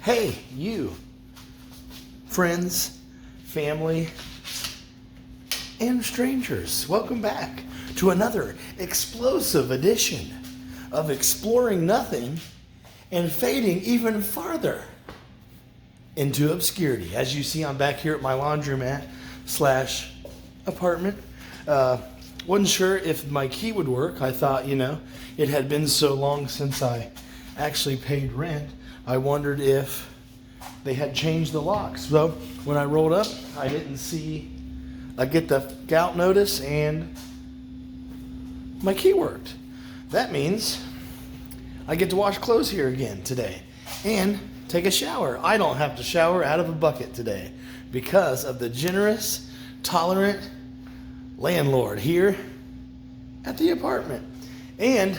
Hey, you, friends, family, and strangers, welcome back to another explosive edition of Exploring Nothing and Fading Even Farther into Obscurity. As you see, I'm back here at my laundromat / apartment. Wasn't sure if my key would work. I thought, it had been so long since I actually paid rent. I wondered if they had changed the locks. So when I rolled up, I didn't see, I get the gout notice and my key worked. That means I get to wash clothes here again today and take a shower. I don't have to shower out of a bucket today because of the generous, tolerant landlord here at the apartment. And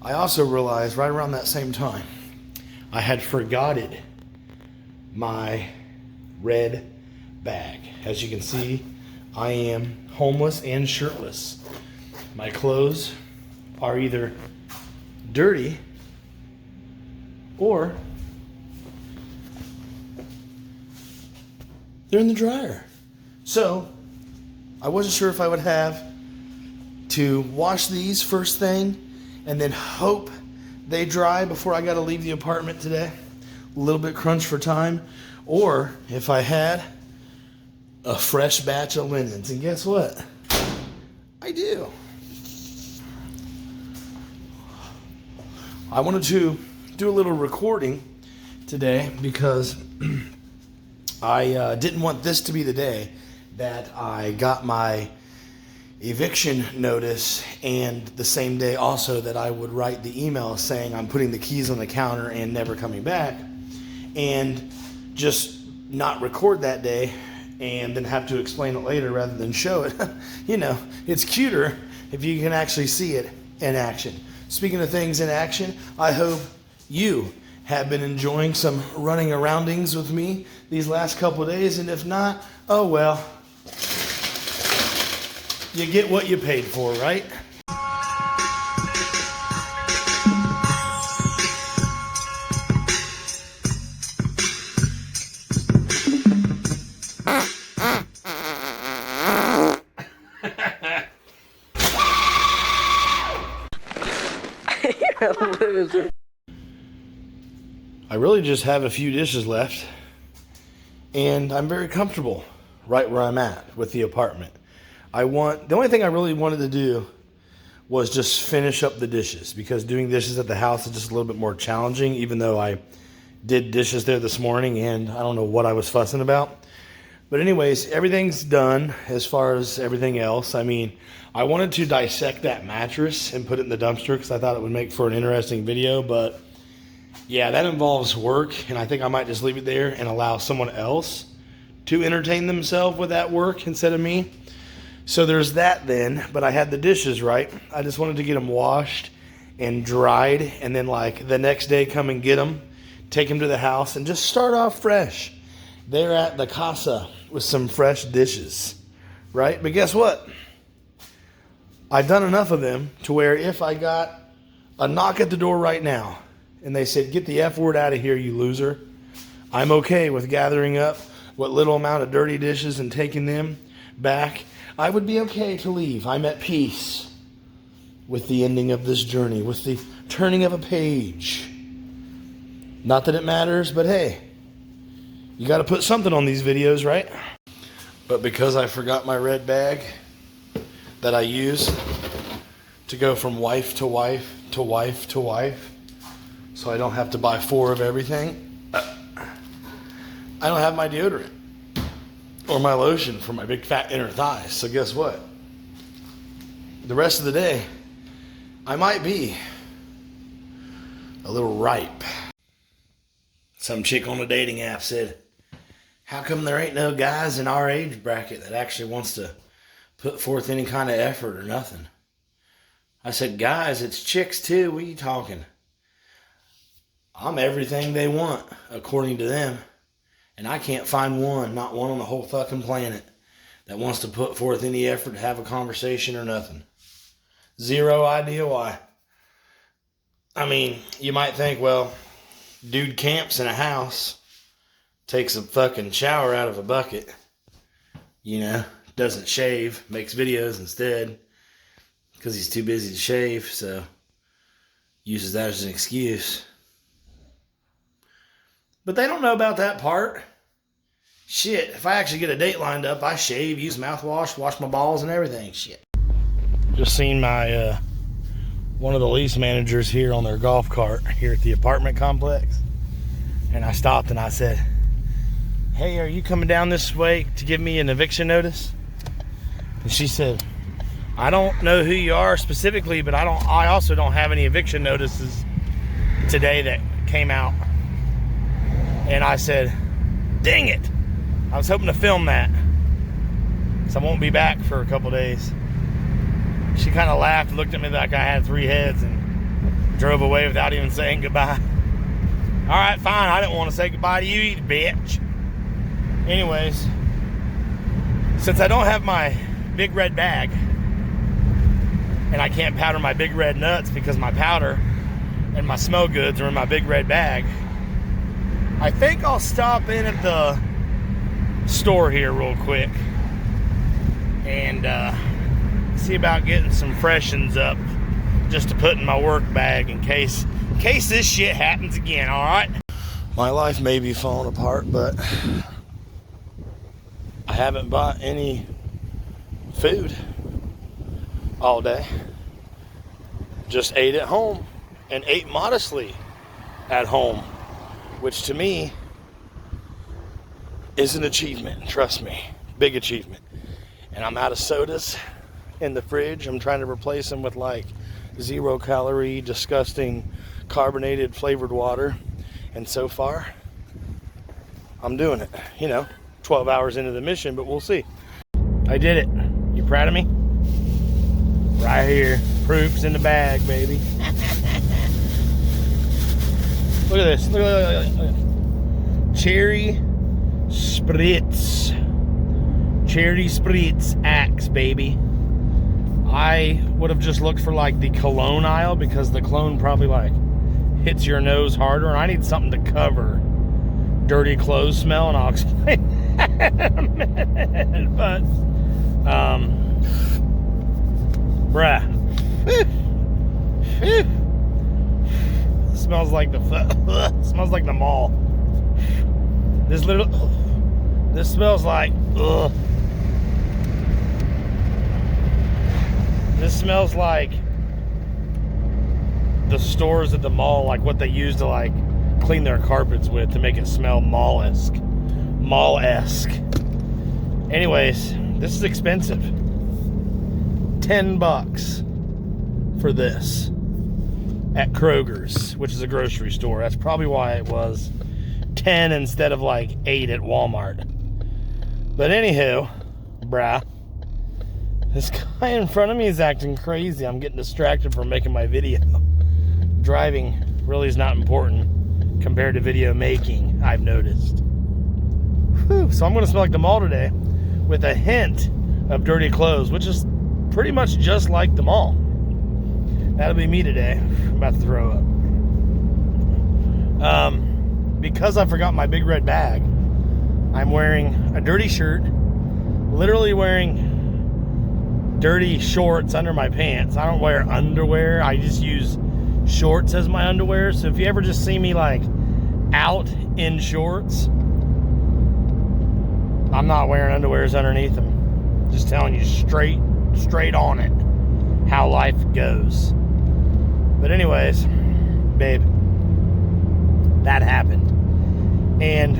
I also realized right around that same time, I had forgotten my red bag. As you can see, I am homeless and shirtless. My clothes are either dirty or they're in the dryer. So I wasn't sure if I would have to wash these first thing and then hope they dry before I got to leave the apartment today. A little bit crunch for time. Or if I had a fresh batch of linens. And guess what? I do. I wanted to do a little recording today because I didn't want this to be the day that I got my eviction notice, and the same day also that I would write the email saying I'm putting the keys on the counter and never coming back, and just not record that day and then have to explain it later rather than show it. It's cuter if you can actually see it in action. Speaking of things in action, I hope you have been enjoying some running aroundings with me these last couple of days, and if not, oh well. You get what you paid for, right? You're a loser. I really just have a few dishes left, and I'm very comfortable right where I'm at with the apartment. The only thing I really wanted to do was just finish up the dishes, because doing dishes at the house is just a little bit more challenging, even though I did dishes there this morning and I don't know what I was fussing about. But anyways, everything's done as far as everything else. I mean, I wanted to dissect that mattress and put it in the dumpster because I thought it would make for an interesting video, but yeah, that involves work, and I think I might just leave it there and allow someone else to entertain themselves with that work instead of me. So there's that then, but I had the dishes right. I just wanted to get them washed and dried, and then like the next day come and get them, take them to the house, and just start off fresh there at the casa with some fresh dishes, right? But guess what? I've done enough of them to where if I got a knock at the door right now and they said, "Get the F word out of here, you loser," I'm okay with gathering up what little amount of dirty dishes and taking them back. I would be okay to leave. I'm at peace with the ending of this journey, with the turning of a page. Not that it matters, but hey, you got to put something on these videos, right? But because I forgot my red bag that I use to go from wife to wife to wife to wife, so I don't have to buy 4 of everything, I don't have my deodorant or my lotion for my big fat inner thighs. So guess what? The rest of the day, I might be a little ripe. Some chick on a dating app said, "How come there ain't no guys in our age bracket that actually wants to put forth any kind of effort or nothing?" I said, "Guys, it's chicks too. What are you talking? I'm everything they want, according to them. And I can't find one, not one on the whole fucking planet, that wants to put forth any effort to have a conversation or nothing. Zero idea why." I mean, you might think, well, Dude camps in a house, takes a fucking shower out of a bucket, you know, doesn't shave, makes videos instead because he's too busy to shave, so uses that as an excuse. But they don't know about that part. Shit, if I actually get a date lined up, I shave, use mouthwash, wash my balls and everything. Shit. Just seen my one of the lease managers here on their golf cart here at the apartment complex. And I stopped and I said, "Hey, are you coming down this way to give me an eviction notice?" And she said, "I don't know who you are specifically, but I also don't have any eviction notices today that came out." And I said, "Dang it. I was hoping to film that, because I won't be back for a couple days." She kind of laughed, looked at me like I had 3 heads, and drove away without even saying goodbye. All right, fine. I didn't want to say goodbye to you either, bitch. Anyways, since I don't have my big red bag, and I can't powder my big red nuts because my powder and my smell goods are in my big red bag, I think I'll stop in at the store here real quick and see about getting some freshens up just to put in my work bag in case this shit happens again. All right, my life may be falling apart, but I haven't bought any food all day. Just ate at home and ate modestly at home, which to me is an achievement. Trust me, big achievement. And I'm out of sodas in the fridge. I'm trying to replace them with like 0-calorie, disgusting, carbonated flavored water. And so far, I'm doing it. 12 hours into the mission, but we'll see. I did it. You proud of me? Right here. Proof's in the bag, baby. Look at this. Look at Cherry Spritz. Cherry Spritz Axe, baby. I would have just looked for like the cologne aisle because the cologne probably like hits your nose harder, and I need something to cover dirty clothes smell, and I'll explain in a minute. But bruh, smells like smells like the mall. This smells like this smells like the stores at the mall, like what they use to like clean their carpets with to make it smell mall-esque. Anyways, this is expensive. $10 for this at Kroger's, which is a grocery store. That's probably why it was 10 instead of like 8 at Walmart. But anywho, bruh, this guy in front of me is acting crazy. I'm getting distracted from making my video. Driving really is not important compared to video making, I've noticed. Whew. So I'm going to smell like the mall today with a hint of dirty clothes, which is pretty much just like the mall. That'll be me today. I'm about to throw up. Because I forgot my big red bag, I'm wearing a dirty shirt, literally wearing dirty shorts under my pants. I don't wear underwear. I just use shorts as my underwear. So if you ever just see me like out in shorts, I'm not wearing underwears underneath them. Just telling you straight on it how life goes. But anyways, babe, that happened. And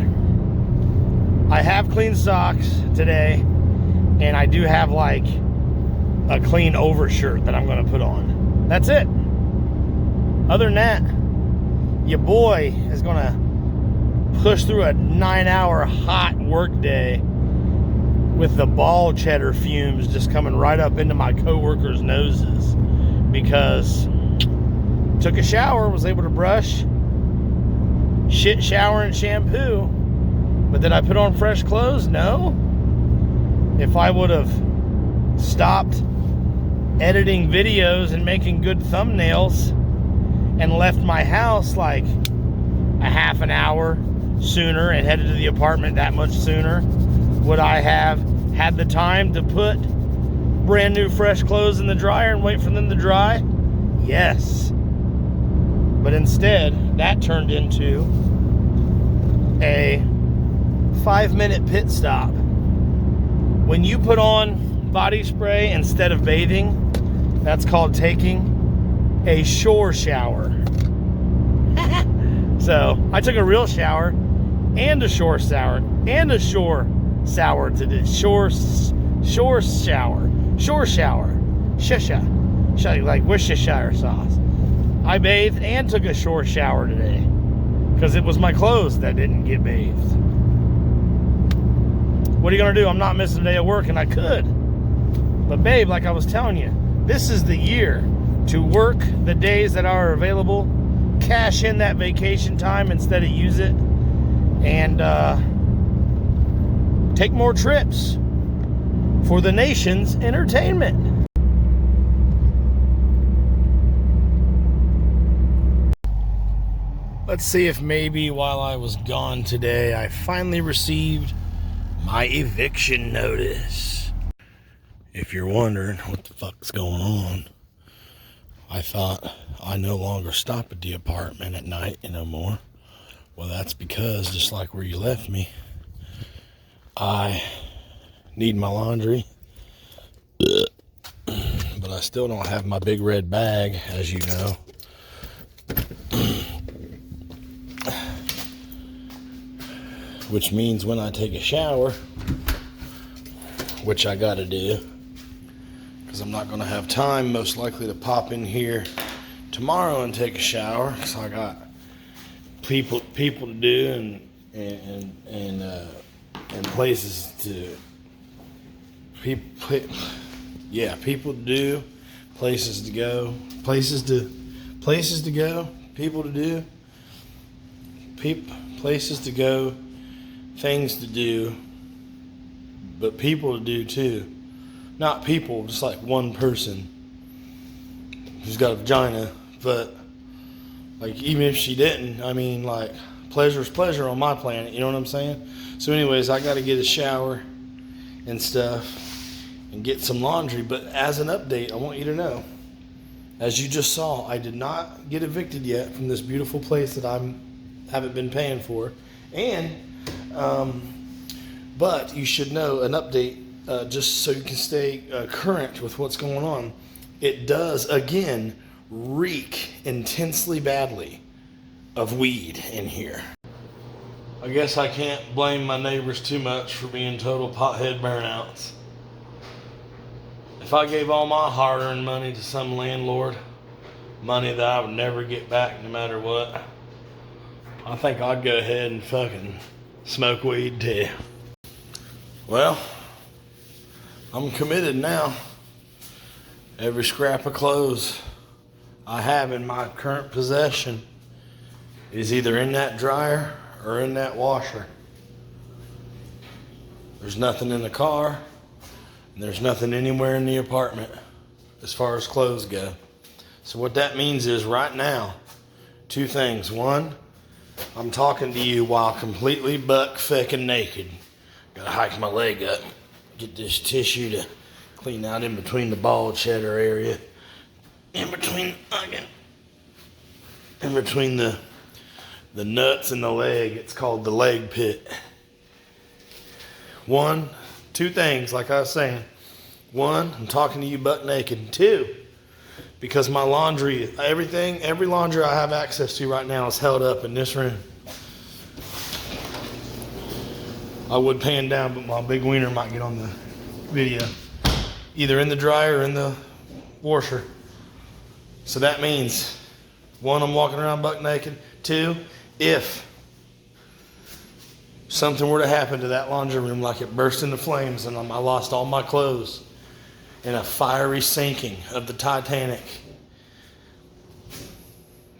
I have clean socks today, and I do have like a clean overshirt that I'm going to put on. That's it. Other than that, your boy is going to push through a 9-hour hot work day with the ball cheddar fumes just coming right up into my coworkers' noses because took a shower, was able to brush, shit, shower, and shampoo. But did I put on fresh clothes? No. If I would have stopped editing videos and making good thumbnails and left my house like a half an hour sooner and headed to the apartment that much sooner, would I have had the time to put brand new fresh clothes in the dryer and wait for them to dry? Yes. But instead, that turned into a 5-minute pit stop. When you put on body spray instead of bathing, that's called taking a shore shower. So I took a real shower and a shore shower and a shore shower today. Shore shower. Shisha. Like Worcestershire sauce. I bathed and took a shore shower today because it was my clothes that didn't get bathed. What are you gonna do? I'm not missing a day of work, and I could. But babe, like I was telling you, this is the year to work the days that are available, cash in that vacation time instead of use it, and take more trips for the nation's entertainment. Let's see if maybe while I was gone today, I finally received my eviction notice. If you're wondering what the fuck's going on, I thought I no longer stop at the apartment at night no more. Well, that's because, just like where you left me, I need my laundry, but I still don't have my big red bag, as you know. Which means when I take a shower, which I gotta do, because I'm not gonna have time most likely to pop in here tomorrow and take a shower, because I got people to do and places to people to do, places to go, places to go, people to do, places to go, things to do, but people to do too. Not people, just like one person who's got a vagina, but like even if she didn't, I mean, like, pleasure's pleasure on my planet, you know what I'm saying? So anyways, I gotta get a shower and stuff and get some laundry. But as an update, I want you to know, as you just saw, I did not get evicted yet from this beautiful place that I haven't been paying for. And but you should know an update, just so you can stay current with what's going on. It does again reek intensely badly of weed in here. I guess I can't blame my neighbors too much for being total pothead burnouts. If I gave all my hard-earned money to some landlord, money that I would never get back no matter what, I think I'd go ahead and fucking smoke weed too. Well, I'm committed now. Every scrap of clothes I have in my current possession is either in that dryer or in that washer. There's nothing in the car, and there's nothing anywhere in the apartment as far as clothes go. So what that means is right now, two things. One, I'm talking to you while completely buck fucking naked. Gotta hike my leg up, get this tissue to clean out in between the ball cheddar area, in between the nuts and the leg. It's called the leg pit. Two things, like I was saying. One, I'm talking to you butt naked. Two, because my laundry, every laundry I have access to right now is held up in this room. I would pan down, but my big wiener might get on the video. Either in the dryer or in the washer. So that means, one, I'm walking around buck naked. Two, if something were to happen to that laundry room, like it burst into flames and I lost all my clothes in a fiery sinking of the Titanic,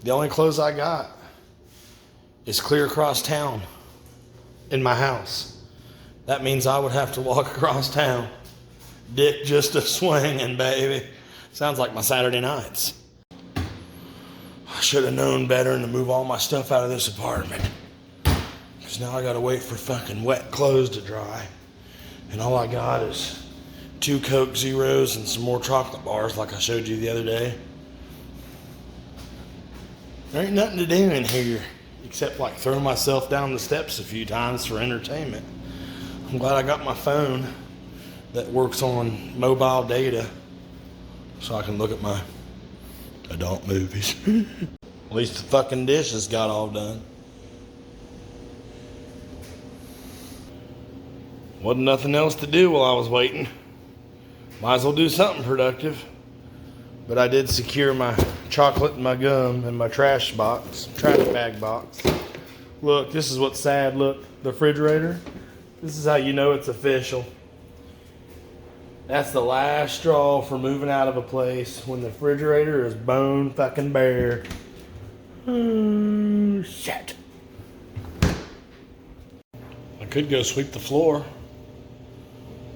the only clothes I got is clear across town in my house. That means I would have to walk across town, dick just a swinging, baby. Sounds like my Saturday nights. I should have known better and to move all my stuff out of this apartment. Because now I gotta wait for fucking wet clothes to dry. And all I got is 2 Coke Zeros and some more chocolate bars like I showed you the other day. There ain't nothing to do in here except like throw myself down the steps a few times for entertainment. I'm glad I got my phone that works on mobile data so I can look at my adult movies. At least the fucking dishes got all done. Wasn't nothing else to do while I was waiting. Might as well do something productive. But I did secure my chocolate and my gum in my trash bag box. Look, this is what's sad. Look, the refrigerator. This is how you know it's official. That's the last straw for moving out of a place when the refrigerator is bone fucking bare. Shit. I could go sweep the floor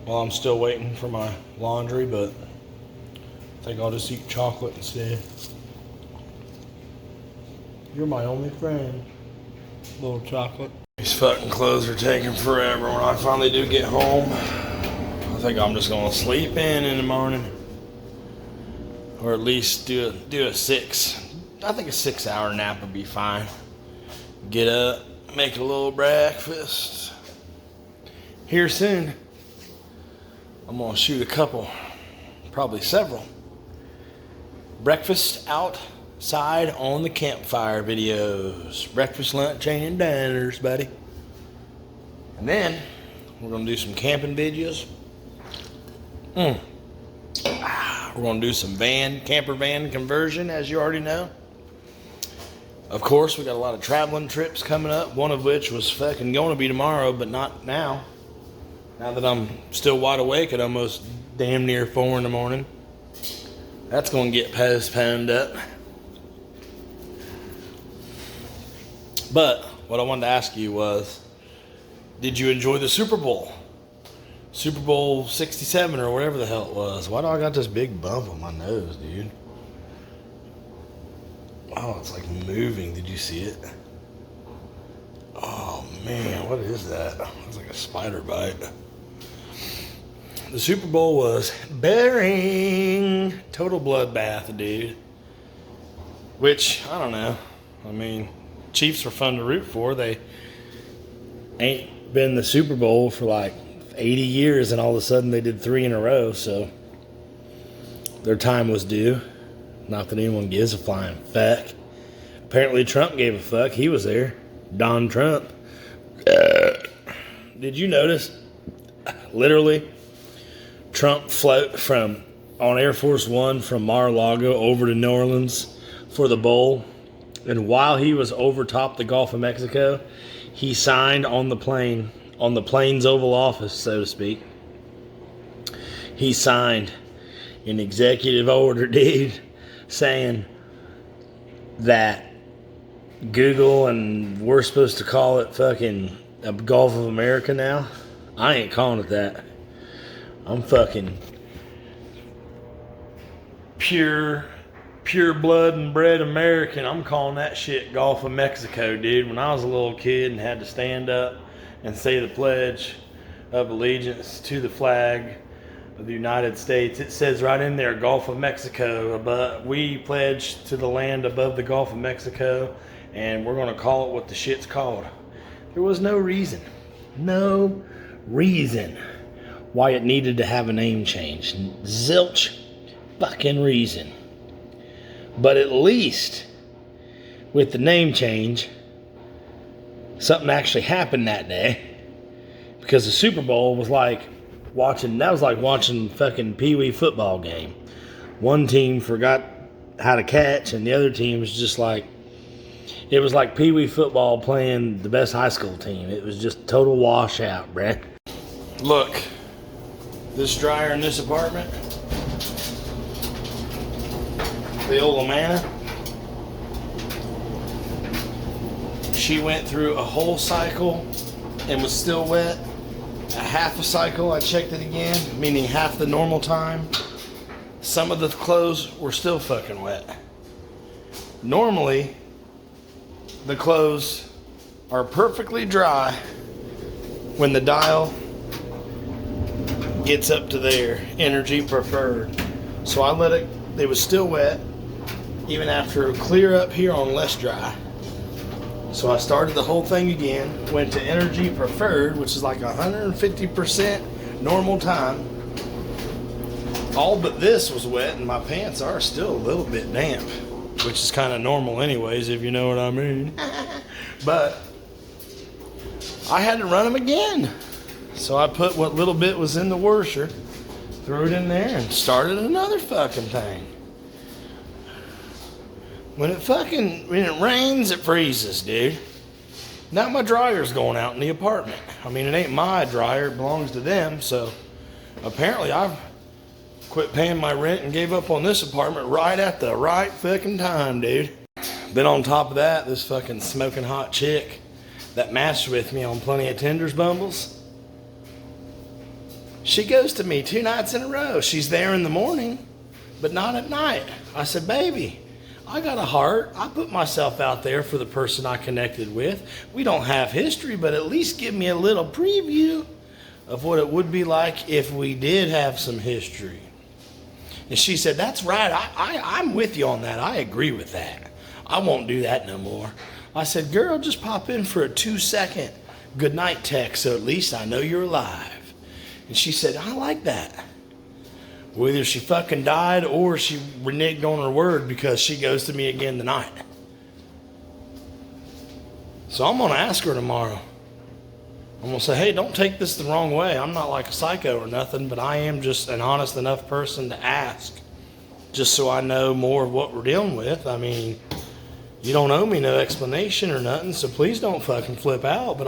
while I'm still waiting for my laundry, but I think I'll just eat chocolate instead. You're my only friend, little chocolate. These fucking clothes are taking forever. When I finally do get home, I think I'm just gonna sleep in the morning, or at least do a 6. I think a 6-hour nap would be fine. Get up, make a little breakfast. Here soon, I'm gonna shoot a couple, probably several, breakfast outside on the campfire videos. Breakfast, lunch, and dinners, buddy. And then we're gonna do some camping videos. We're gonna do some camper van conversion, as you already know. Of course, we got a lot of traveling trips coming up, one of which was fucking going to be tomorrow, but not now. Now that I'm still wide awake at almost damn near 4 in the morning. That's going to get postponed up. But what I wanted to ask you was, did you enjoy the Super Bowl? Super Bowl 67 or whatever the hell it was. Why do I got this big bump on my nose, dude? Oh, it's like moving. Did you see it? Oh, man. What is that? It's like a spider bite. The Super Bowl was boring. Total bloodbath, dude. Which, I don't know. I mean, Chiefs were fun to root for. They ain't been the Super Bowl for like 80 years, and all of a sudden they did 3 in a row, so their time was due. Not that anyone gives a flying fuck. Apparently Trump gave a fuck. He was there. Don Trump. Did you notice? Literally, Trump float on Air Force One from Mar-a-Lago over to New Orleans for the bowl. And while he was over top the Gulf of Mexico, he signed on the plane's Oval Office, so to speak. He signed an executive order, dude, saying that Google and we're supposed to call it fucking a Gulf of America now. I ain't calling it that. I'm fucking pure blood and bred American. I'm calling that shit Gulf of Mexico, dude. When I was a little kid and had to stand up and say the Pledge of Allegiance to the flag of the United States, it says right in there, Gulf of Mexico. But we pledge to the land above the Gulf of Mexico, and we're going to call it what the shit's called. There was no reason why it needed to have a name change. Zilch fucking reason. But at least with the name change, something actually happened that day. Because the Super Bowl was like watching fucking Pee Wee football game. One team forgot how to catch, and the other team was just like, it was like Pee Wee football playing the best high school team. It was just total washout, bruh. Look, this dryer in this apartment, the old Amana, she went through a whole cycle and was still wet. A half a cycle, I checked it again, meaning half the normal time. Some of the clothes were still fucking wet. Normally, the clothes are perfectly dry when the dial gets up to there, energy preferred. So I let it was still wet, even after a clear up here on less dry. So I started the whole thing again, went to energy preferred, which is like 150% normal time. All but this was wet, and my pants are still a little bit damp, which is kind of normal anyways, if you know what I mean. But I had to run them again. So I put what little bit was in the washer, threw it in there, and started another fucking thing. When it rains, it freezes, dude. Now my dryer's going out in the apartment. I mean, it ain't my dryer, it belongs to them, so apparently I've quit paying my rent and gave up on this apartment right at the right fucking time, dude. Then on top of that, this fucking smoking hot chick that matched with me on Plenty of Tenders Bumbles, she goes to me 2 nights in a row. She's there in the morning, but not at night. I said, baby, I got a heart. I put myself out there for the person I connected with. We don't have history, but at least give me a little preview of what it would be like if we did have some history. And she said, that's right. I'm with you on that. I agree with that. I won't do that no more. I said, girl, just pop in for a 2-second goodnight text, so at least I know you're alive. And she said, I like that. Whether she fucking died or she reneged on her word because she goes to me again tonight. So I'm going to ask her tomorrow. I'm going to say, hey, don't take this the wrong way. I'm not like a psycho or nothing, but I am just an honest enough person to ask. Just so I know more of what we're dealing with. I mean, you don't owe me no explanation or nothing, so please don't fucking flip out. But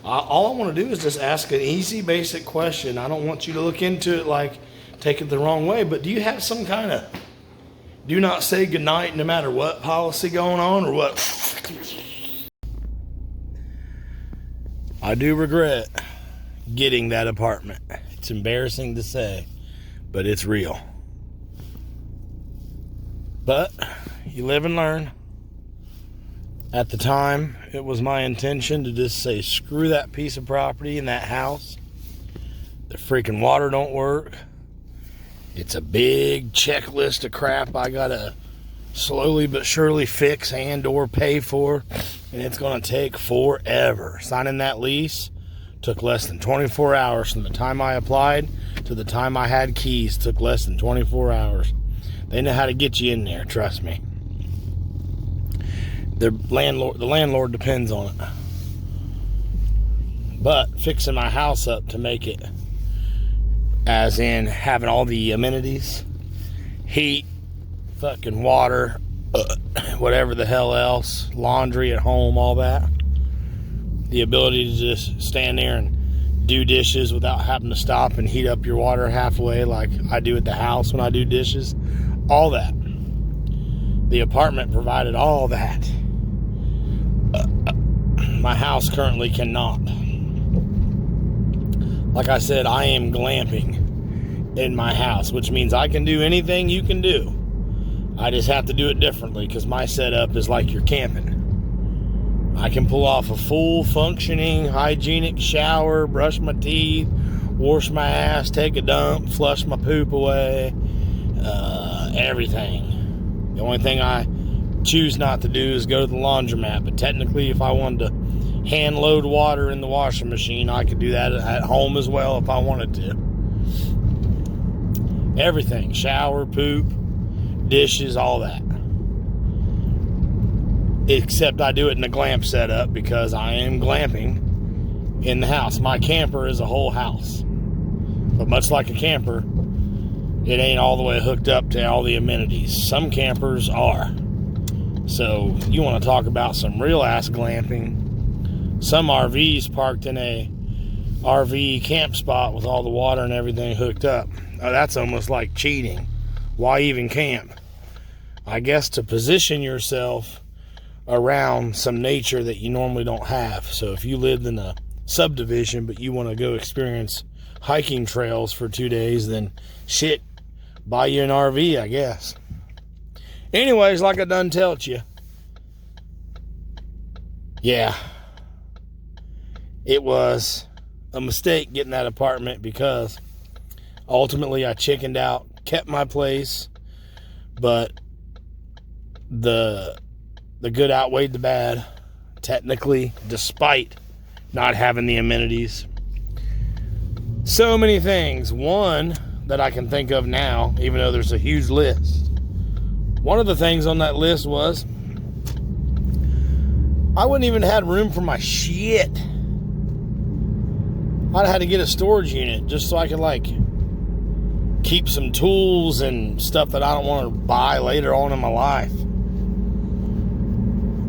all I want to do is just ask an easy, basic question. I don't want you to look into it like take it the wrong way, but do you have some kind of do not say goodnight no matter what policy going on or what? I do regret getting that apartment. It's embarrassing to say, but it's real. But you live and learn. At the time, it was my intention to just say, screw that piece of property and that house. The freaking water don't work. It's a big checklist of crap I gotta slowly but surely fix and or pay for. And it's gonna take forever. Signing that lease took less than 24 hours from the time I applied to the time I had keys. Took less than 24 hours. They know how to get you in there, trust me. The landlord depends on it. But fixing my house up to make it, as in having all the amenities, heat, fucking water, whatever the hell else, laundry at home, all that. The ability to just stand there and do dishes without having to stop and heat up your water halfway like I do at the house when I do dishes. All that. The apartment provided all that. My house currently cannot. Like I said, I am glamping in my house, which means I can do anything you can do. I just have to do it differently because my setup is like you're camping. I can pull off a full functioning, hygienic shower, brush my teeth, wash my ass, take a dump, flush my poop away, everything. The only thing I choose not to do is go to the laundromat, but technically if I wanted to hand load water in the washing machine, I could do that at home as well if I wanted to. Everything, shower, poop, dishes, all that. Except I do it in a glamp setup because I am glamping in the house. My camper is a whole house. But much like a camper, it ain't all the way hooked up to all the amenities. Some campers are. So you want to talk about some real ass glamping. Some RVs parked in a RV camp spot with all the water and everything hooked up. Oh, that's almost like cheating. Why even camp? I guess to position yourself around some nature that you normally don't have. So if you lived in a subdivision but you want to go experience hiking trails for 2 days, then shit, buy you an RV, I guess. Anyways, like I done told you. Yeah. It was a mistake getting that apartment because ultimately I chickened out, kept my place, but the good outweighed the bad, technically, despite not having the amenities. So many things. One that I can think of now, even though there's a huge list. One of the things on that list was I wouldn't even had room for my shit. I'd had to get a storage unit just so I could keep some tools and stuff that I don't want to buy later on in my life.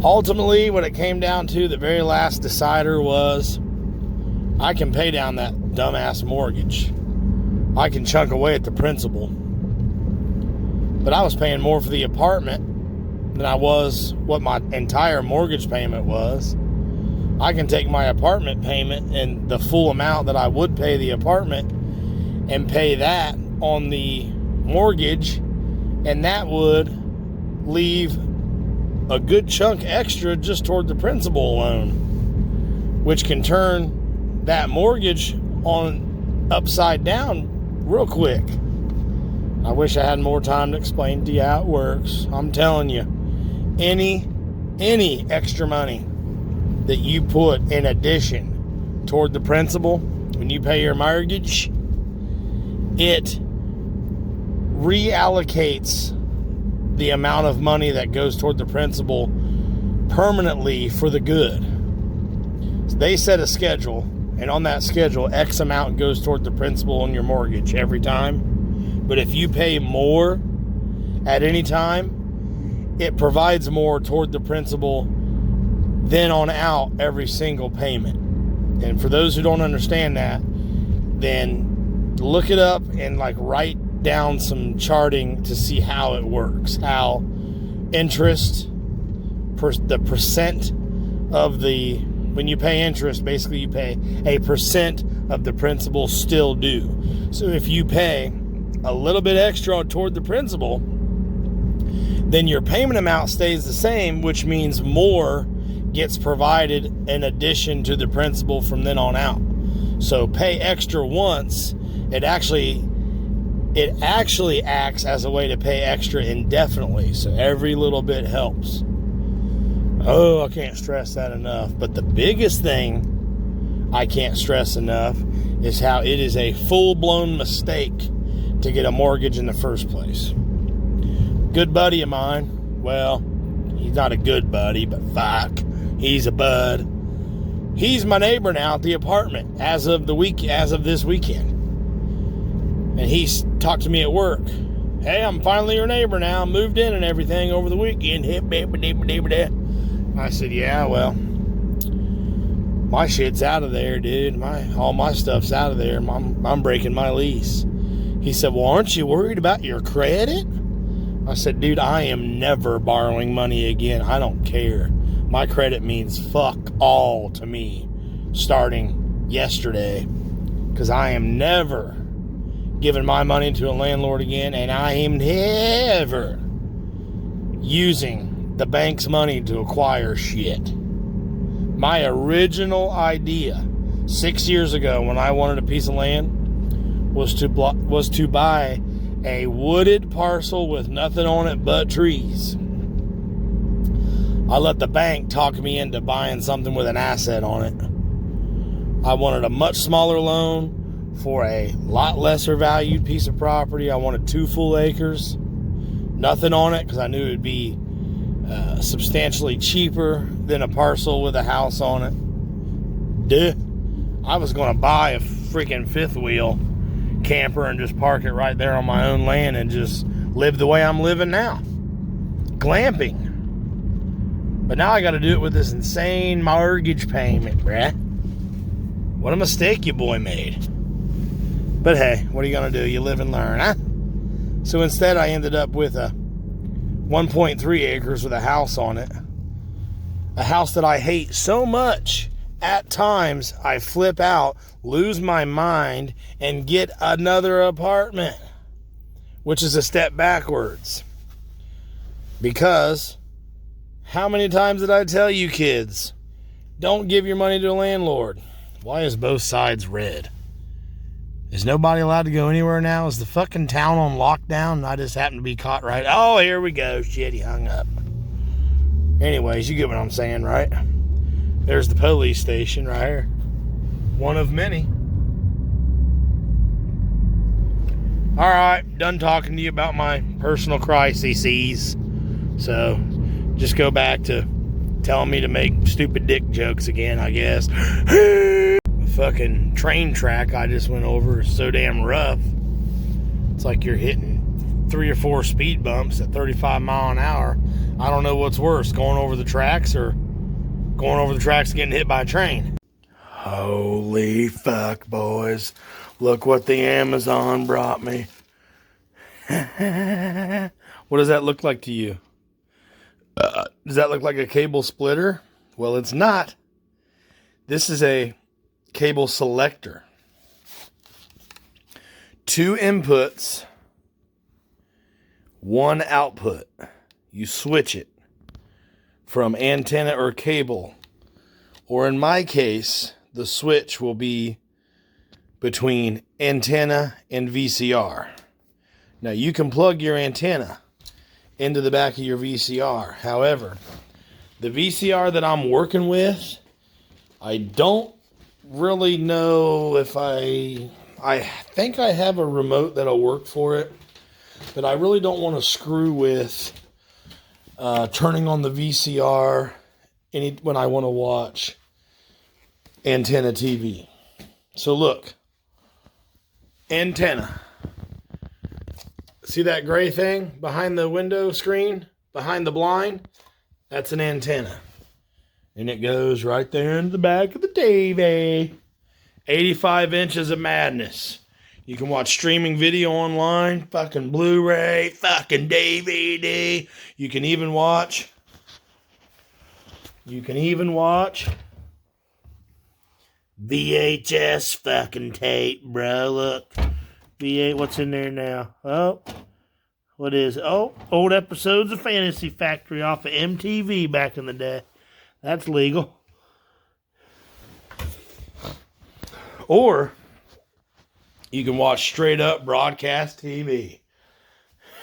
Ultimately, what it came down to, the very last decider was I can pay down that dumbass mortgage. I can chunk away at the principal. But I was paying more for the apartment than I was what my entire mortgage payment was. I can take my apartment payment and the full amount that I would pay the apartment and pay that on the mortgage, and that would leave a good chunk extra just toward the principal alone, which can turn that mortgage on upside down real quick. I wish I had more time to explain to you how it works. I'm telling you, any extra money that you put in addition toward the principal when you pay your mortgage, it reallocates the amount of money that goes toward the principal permanently for the good. So they set a schedule, and on that schedule, X amount goes toward the principal on your mortgage every time. But if you pay more at any time, it provides more toward the principal then on out every single payment. And for those who don't understand that, then look it up and write down some charting to see how it works, how interest, the percent of the, when you pay interest, basically you pay a percent of the principal still due. So if you pay a little bit extra toward the principal, then your payment amount stays the same, which means more gets provided in addition to the principal from then on out. So pay extra once, it actually acts as a way to pay extra indefinitely. So every little bit helps. Oh, I can't stress that enough. But the biggest thing I can't stress enough is how it is a full-blown mistake to get a mortgage in the first place. Good buddy of mine, well, he's not a good buddy, but fuck, he's a bud. He's my neighbor now at the apartment as of this weekend. And he talked to me at work. Hey, I'm finally your neighbor now. Moved in and everything over the weekend. I said, yeah, well, my shit's out of there, dude. All my stuff's out of there. I'm breaking my lease. He said, well, aren't you worried about your credit? I said, dude, I am never borrowing money again. I don't care. My credit means fuck all to me starting yesterday, because I am never giving my money to a landlord again, and I am never using the bank's money to acquire shit. My original idea 6 years ago when I wanted a piece of land was to buy a wooded parcel with nothing on it but trees. I let the bank talk me into buying something with an asset on it. I wanted a much smaller loan for a lot lesser valued piece of property. I wanted 2 full acres, nothing on it, because I knew it would be substantially cheaper than a parcel with a house on it. Duh. I was going to buy a freaking fifth wheel camper and just park it right there on my own land and just live the way I'm living now. Glamping. But now I got to do it with this insane mortgage payment, bruh. What a mistake your boy made. But hey, what are you going to do? You live and learn, huh? So instead, I ended up with a 1.3 acres with a house on it. A house that I hate so much. At times, I flip out, lose my mind, and get another apartment, which is a step backwards. Because how many times did I tell you kids, don't give your money to a landlord? Why is both sides red? Is nobody allowed to go anywhere now? Is the fucking town on lockdown and I just happen to be caught right? Oh, here we go. Shit, he hung up. Anyways, you get what I'm saying, right? There's the police station right here. One of many. All right, done talking to you about my personal crises. So, just go back to telling me to make stupid dick jokes again, I guess. The fucking train track I just went over is so damn rough. It's like you're hitting 3 or 4 speed bumps at 35 mile an hour. I don't know what's worse, going over the tracks or going over the tracks and getting hit by a train. Holy fuck, boys. Look what the Amazon brought me. What does that look like to you? Does that look like a cable splitter? Well, it's not. This is a cable selector. 2 inputs, 1 output. You switch it from antenna or cable. Or in my case, the switch will be between antenna and VCR. Now, you can plug your antenna into the back of your VCR. However, the VCR that I'm working with, I don't really know if I think I have a remote that'll work for it, but I really don't want to screw with turning on the VCR when I want to watch antenna TV. So look, antenna. See that gray thing behind the window screen, behind the blind? That's an antenna. And it goes right there in the back of the TV. 85 inches of madness. You can watch streaming video online, fucking Blu-ray, fucking DVD. You can even watch VHS fucking tape, bro. Look. V8, what's in there now? Oh, what is it? Oh, old episodes of Fantasy Factory off of MTV back in the day. That's legal. Or you can watch straight up broadcast TV.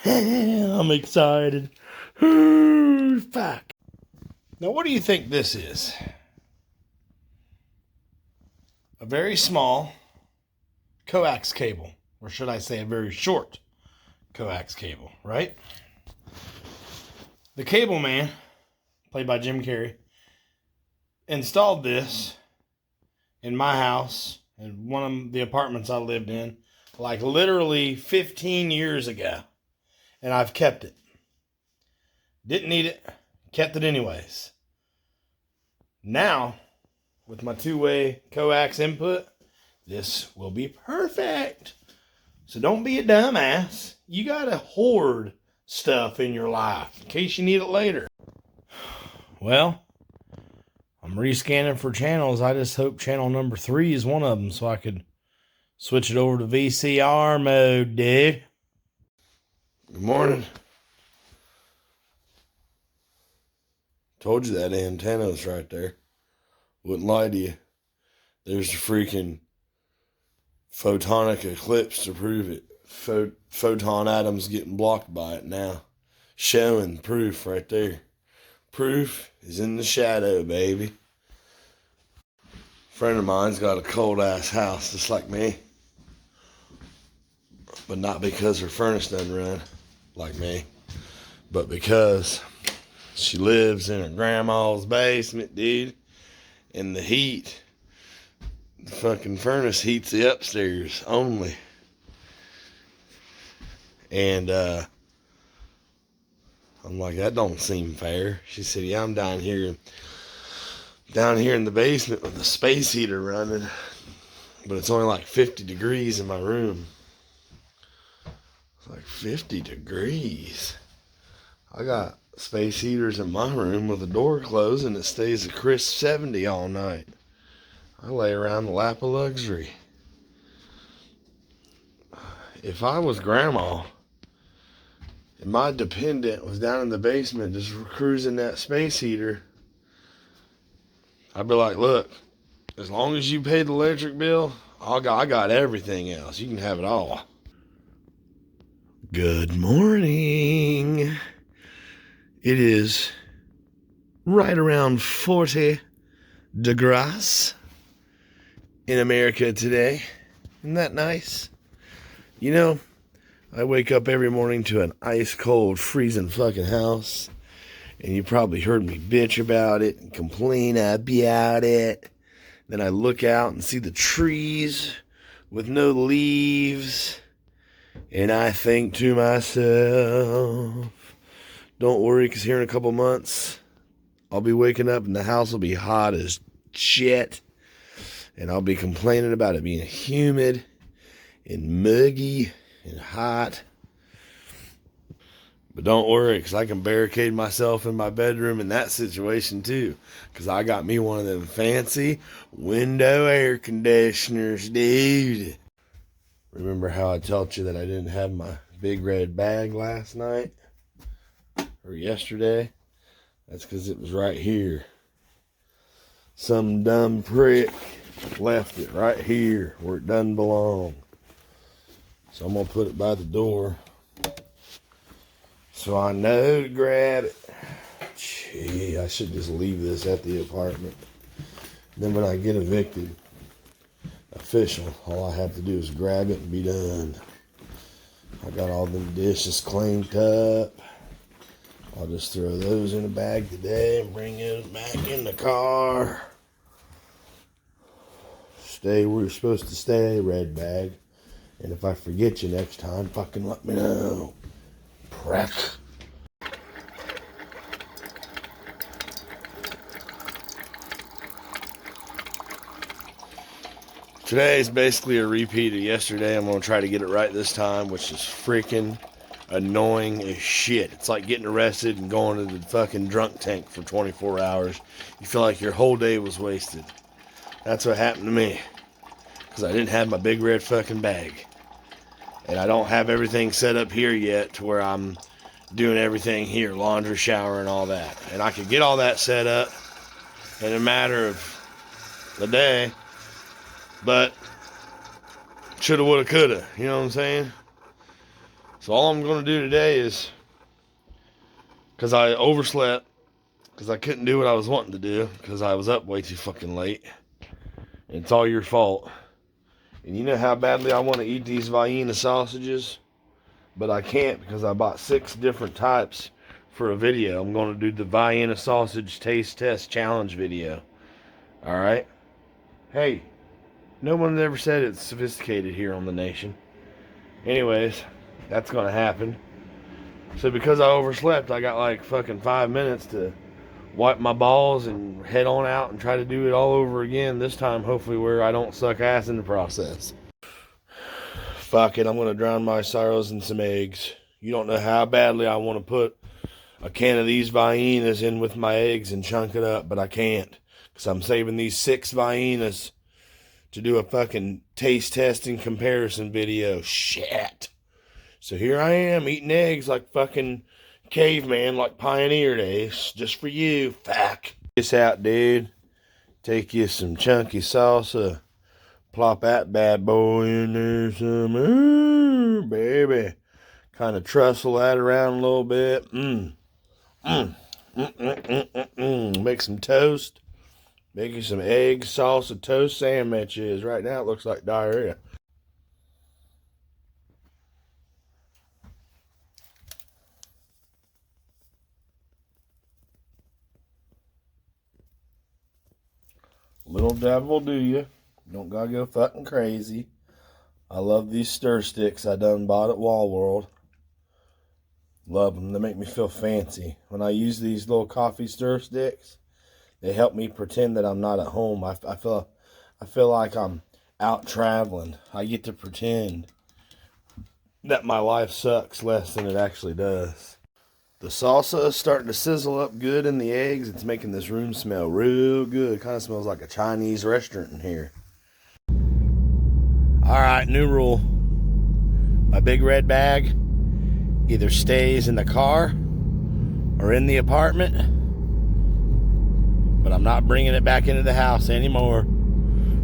I'm excited. Fuck. Now, what do you think this is? A very small coax cable. Or should I say a very short coax cable, right? The cable man, played by Jim Carrey, installed this in my house and one of the apartments I lived in like literally 15 years ago. And I've kept it. Didn't need it, kept it anyways. Now, with my 2-way coax input, this will be perfect. So don't be a dumbass. You gotta hoard stuff in your life in case you need it later. Well, I'm rescanning for channels. I just hope channel number 3 is one of them so I could switch it over to VCR mode, dude. Good morning. Told you that antenna's right there. Wouldn't lie to you. There's a freaking photonic eclipse to prove it. Photon atoms getting blocked by it now. Showing proof right there. Proof is in the shadow, baby. A friend of mine's got a cold ass house just like me. But not because her furnace doesn't run like me. But because she lives in her grandma's basement, dude. And the heat, the fucking furnace heats the upstairs only. And I'm like, that don't seem fair. She said, yeah, I'm down here in the basement with the space heater running. But it's only like 50 degrees in my room. It's like 50 degrees. I got space heaters in my room with the door closed and it stays a crisp 70 all night. I lay around the lap of luxury. If I was grandma and my dependent was down in the basement just cruising that space heater, I'd be like, look, as long as you pay the electric bill, I got everything else. You can have it all. Good morning. It is right around 40 degrees in America today. Isn't that nice? You know, I wake up every morning to an ice cold, freezing fucking house. And you probably heard me bitch about it and complain about it. Then I look out and see the trees with no leaves. And I think to myself, don't worry, because here in a couple months, I'll be waking up and the house will be hot as shit. And I'll be complaining about it being humid and muggy and hot. But don't worry, because I can barricade myself in my bedroom in that situation too. Because I got me one of them fancy window air conditioners, dude. Remember how I told you that I didn't have my big red bag last night? Or yesterday? That's because it was right here. Some dumb prick left it right here where it doesn't belong. So I'm going to put it by the door so I know to grab it. Gee, I should just leave this at the apartment. Then when I get evicted, official, all I have to do is grab it and be done. I got all them dishes cleaned up. I'll just throw those in a bag today and bring it back in the car. Stay where you're supposed to stay, red bag. And if I forget you next time, fucking let me know. Prick. Today is basically a repeat of yesterday. I'm going to try to get it right this time, which is freaking annoying as shit. It's like getting arrested and going to the fucking drunk tank for 24 hours. You feel like your whole day was wasted. That's what happened to me. Because I didn't have my big red fucking bag. And I don't have everything set up here yet to where I'm doing everything here. Laundry, shower, and all that. And I could get all that set up in a matter of a day. But shoulda, woulda, coulda. You know what I'm saying? So all I'm going to do today is, because I overslept, because I couldn't do what I was wanting to do, because I was up way too fucking late. And it's all your fault. And you know how badly I want to eat these Vienna sausages? But I can't because I bought 6 different types for a video. I'm going to do the Vienna sausage taste test challenge video. Alright? Hey, no one ever said it's sophisticated here on the nation. Anyways, that's going to happen. So because I overslept, I got like fucking 5 minutes to wipe my balls and head on out and try to do it all over again. This time, hopefully, where I don't suck ass in the process. Fuck it, I'm going to drown my sorrows in some eggs. You don't know how badly I want to put a can of these Viennas in with my eggs and chunk it up, but I can't. Because I'm saving these 6 Viennas to do a fucking taste testing comparison video. Shit. So here I am eating eggs like fucking caveman, like pioneer days, just for you. Fuck. This out, dude. Take you some chunky salsa. Plop that bad boy in there some. Ooh, baby. Kind of trussle that around a little bit. Make some toast. Make you some egg salsa toast sandwiches. Right now it looks like diarrhea. Little devil, do you? Don't gotta go fucking crazy. I love these stir sticks I done bought at Wall World. Love them. They make me feel fancy. When I use these little coffee stir sticks, they help me pretend that I'm not at home. I feel like I'm out traveling. I get to pretend that my life sucks less than it actually does. The salsa is starting to sizzle up good in the eggs. It's making this room smell real good. It kind of smells like a Chinese restaurant in here. All right, new rule. My big red bag either stays in the car or in the apartment, but I'm not bringing it back into the house anymore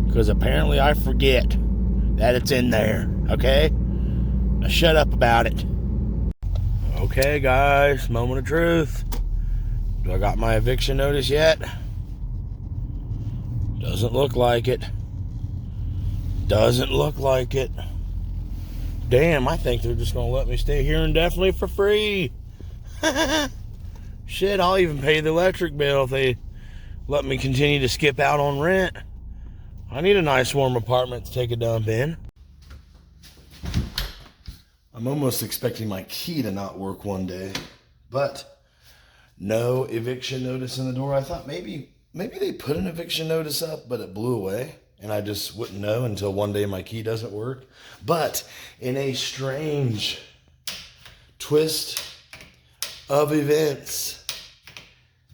because apparently I forget that it's in there, okay? Now shut up about it. Okay, guys, moment of truth. Do I got my eviction notice yet? Doesn't look like it. Doesn't look like it. Damn, I think they're just gonna let me stay here indefinitely for free. Shit, I'll even pay the electric bill if they let me continue to skip out on rent. I need a nice warm apartment to take a dump in. I'm almost expecting my key to not work one day, but no eviction notice in the door. I thought maybe they put an eviction notice up, but it blew away, and I just wouldn't know until one day my key doesn't work. But in a strange twist of events,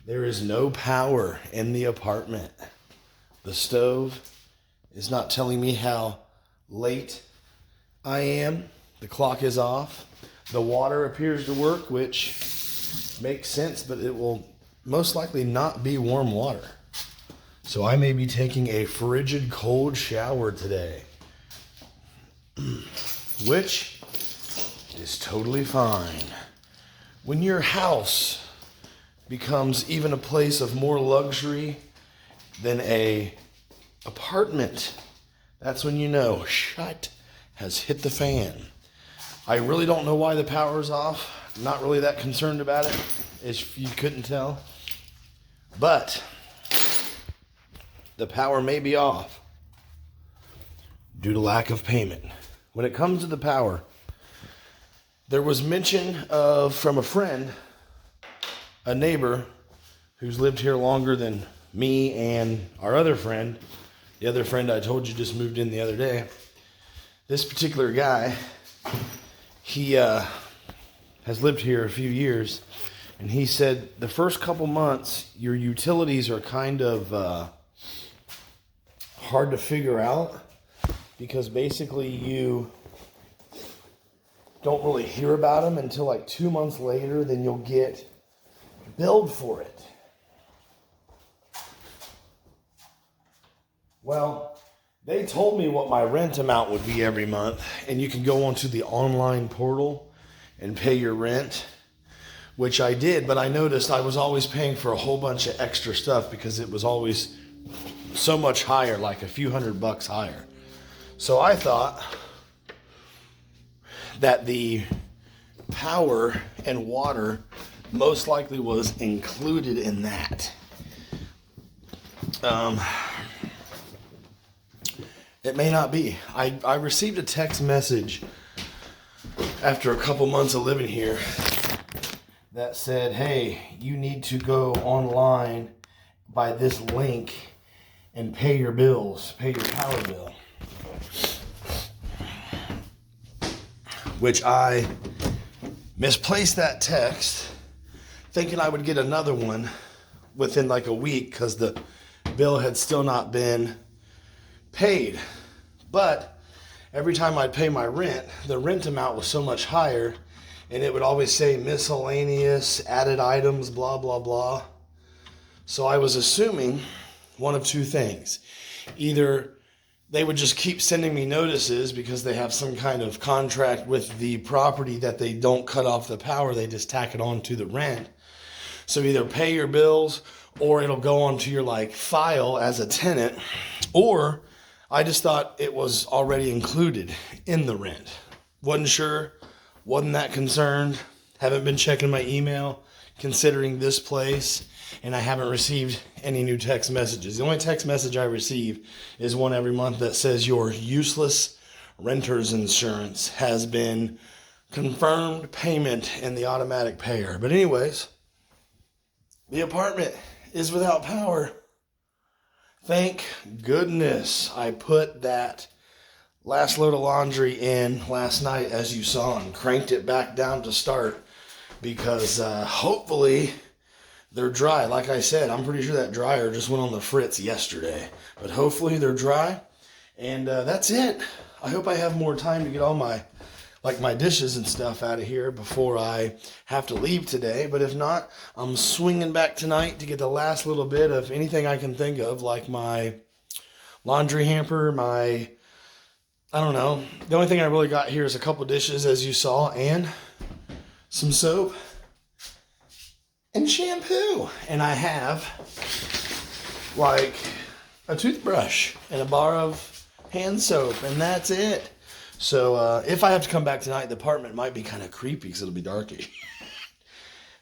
there is no power in the apartment. The stove is not telling me how late I am. The clock is off. The water appears to work, which makes sense, but it will most likely not be warm water. So I may be taking a frigid cold shower today, which is totally fine. When your house becomes even a place of more luxury than a apartment, that's when you know shit has hit the fan. I really don't know why the power's off. Not really that concerned about it, if you couldn't tell. But the power may be off due to lack of payment. When it comes to the power, there was mention of, from a friend, a neighbor who's lived here longer than me and our other friend. The other friend I told you just moved in the other day. This particular guy, he has lived here a few years, and he said the first couple months your utilities are kind of hard to figure out because basically you don't really hear about them until like 2 months later, then you'll get billed for it. Well, they told me what my rent amount would be every month, and you can go onto the online portal and pay your rent, which I did, but I noticed I was always paying for a whole bunch of extra stuff because it was always so much higher, like a few $100 higher. So I thought that the power and water most likely was included in that. It may not be. I received a text message after a couple months of living here that said, hey, you need to go online by this link and pay your bills, pay your power bill. Which I misplaced that text, thinking I would get another one within like a week because the bill had still not been paid. But every time I'd pay my rent, the rent amount was so much higher, and it would always say miscellaneous, added items, blah, blah, blah. So I was assuming one of two things. Either they would just keep sending me notices because they have some kind of contract with the property that they don't cut off the power, they just tack it on to the rent. So either pay your bills or it'll go onto your like file as a tenant, or I just thought it was already included in the rent. Wasn't sure, wasn't that concerned, haven't been checking my email considering this place, and I haven't received any new text messages. The only text message I receive is one every month that says your useless renter's insurance has been confirmed payment in the automatic payer. But anyways, the apartment is without power. Thank goodness I put that last load of laundry in last night, as you saw, and cranked it back down to start because hopefully they're dry. Like I said, I'm pretty sure that dryer just went on the fritz yesterday, but hopefully they're dry. And that's it. I hope I have more time to get all my like my dishes and stuff out of here before I have to leave today. But if not, I'm swinging back tonight to get the last little bit of anything I can think of, like my laundry hamper, I don't know. The only thing I really got here is a couple dishes, as you saw, and some soap and shampoo. And I have like a toothbrush and a bar of hand soap, and that's it. So if I have to come back tonight, the apartment might be kind of creepy because it'll be darky.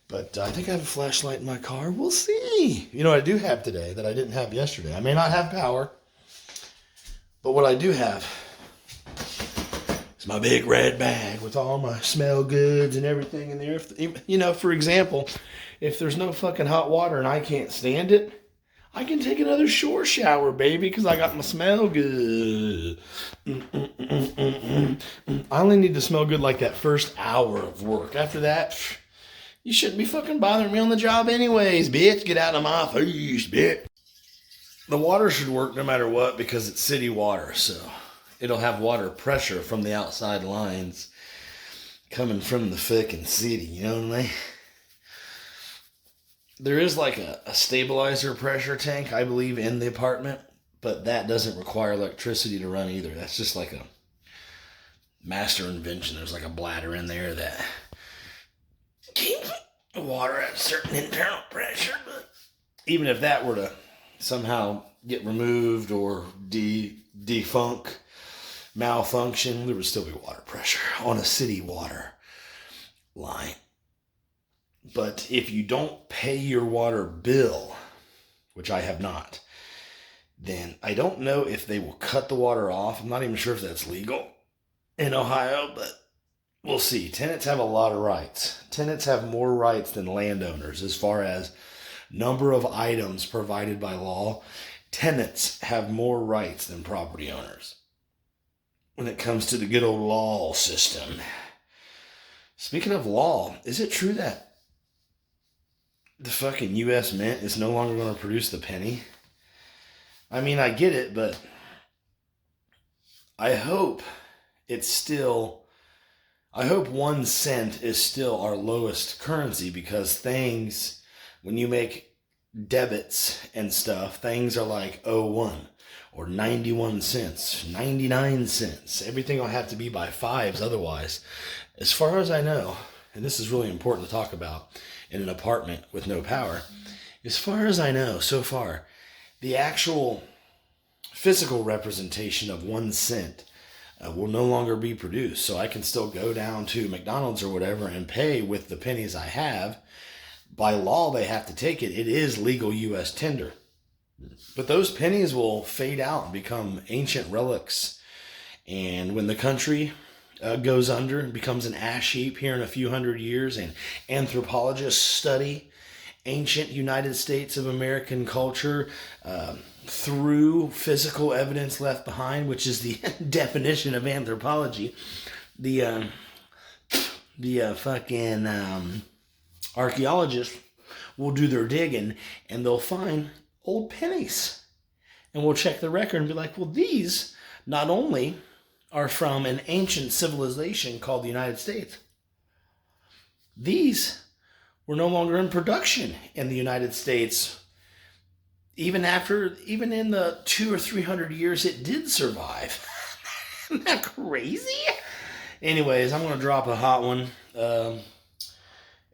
But I think I have a flashlight in my car. We'll see. You know what I do have today that I didn't have yesterday? I may not have power, but what I do have is my big red bag with all my smell goods and everything in there. If, you know, for example, if there's no fucking hot water and I can't stand it, I can take another shore shower, baby, because I got my smell good. I only need to smell good like that first hour of work. After that, you shouldn't be fucking bothering me on the job anyways, bitch. Get out of my face, bitch. The water should work no matter what because it's city water, so it'll have water pressure from the outside lines coming from the fucking city, you know what I mean? There is like a stabilizer pressure tank, I believe, in the apartment, but that doesn't require electricity to run either. That's just like a master invention. There's like a bladder in there that keeps water at a certain internal pressure, but even if that were to somehow get removed or malfunction, there would still be water pressure on a city water line. But if you don't pay your water bill, which I have not, then I don't know if they will cut the water off. I'm not even sure if that's legal in Ohio, but we'll see. Tenants have a lot of rights. Tenants have more rights than landowners as far as number of items provided by law. Tenants have more rights than property owners when it comes to the good old law system. Speaking of law, is it true that the fucking U.S. Mint is no longer going to produce the penny? I mean, I get it, but I hope 1 cent is still our lowest currency, because things, when you make debits and stuff, things are like 01 or 91 cents, 99 cents. Everything will have to be by fives otherwise. As far as I know, and this is really important to talk about in an apartment with no power, as far as I know so far, the actual physical representation of 1 cent will no longer be produced. So I can still go down to McDonald's or whatever and pay with the pennies I have. By law, they have to take it. It is legal U.S. tender. But those pennies will fade out and become ancient relics. And when the country goes under and becomes an ash heap here in a few hundred years, and anthropologists study ancient United States of American culture through physical evidence left behind, which is the definition of anthropology. The fucking archaeologists will do their digging and they'll find old pennies, and we'll check the record and be like, well, these not only are from an ancient civilization called the United States, these were no longer in production in the United States even in the 200 or 300 years it did survive. Isn't that crazy? Anyways, I'm going to drop a hot one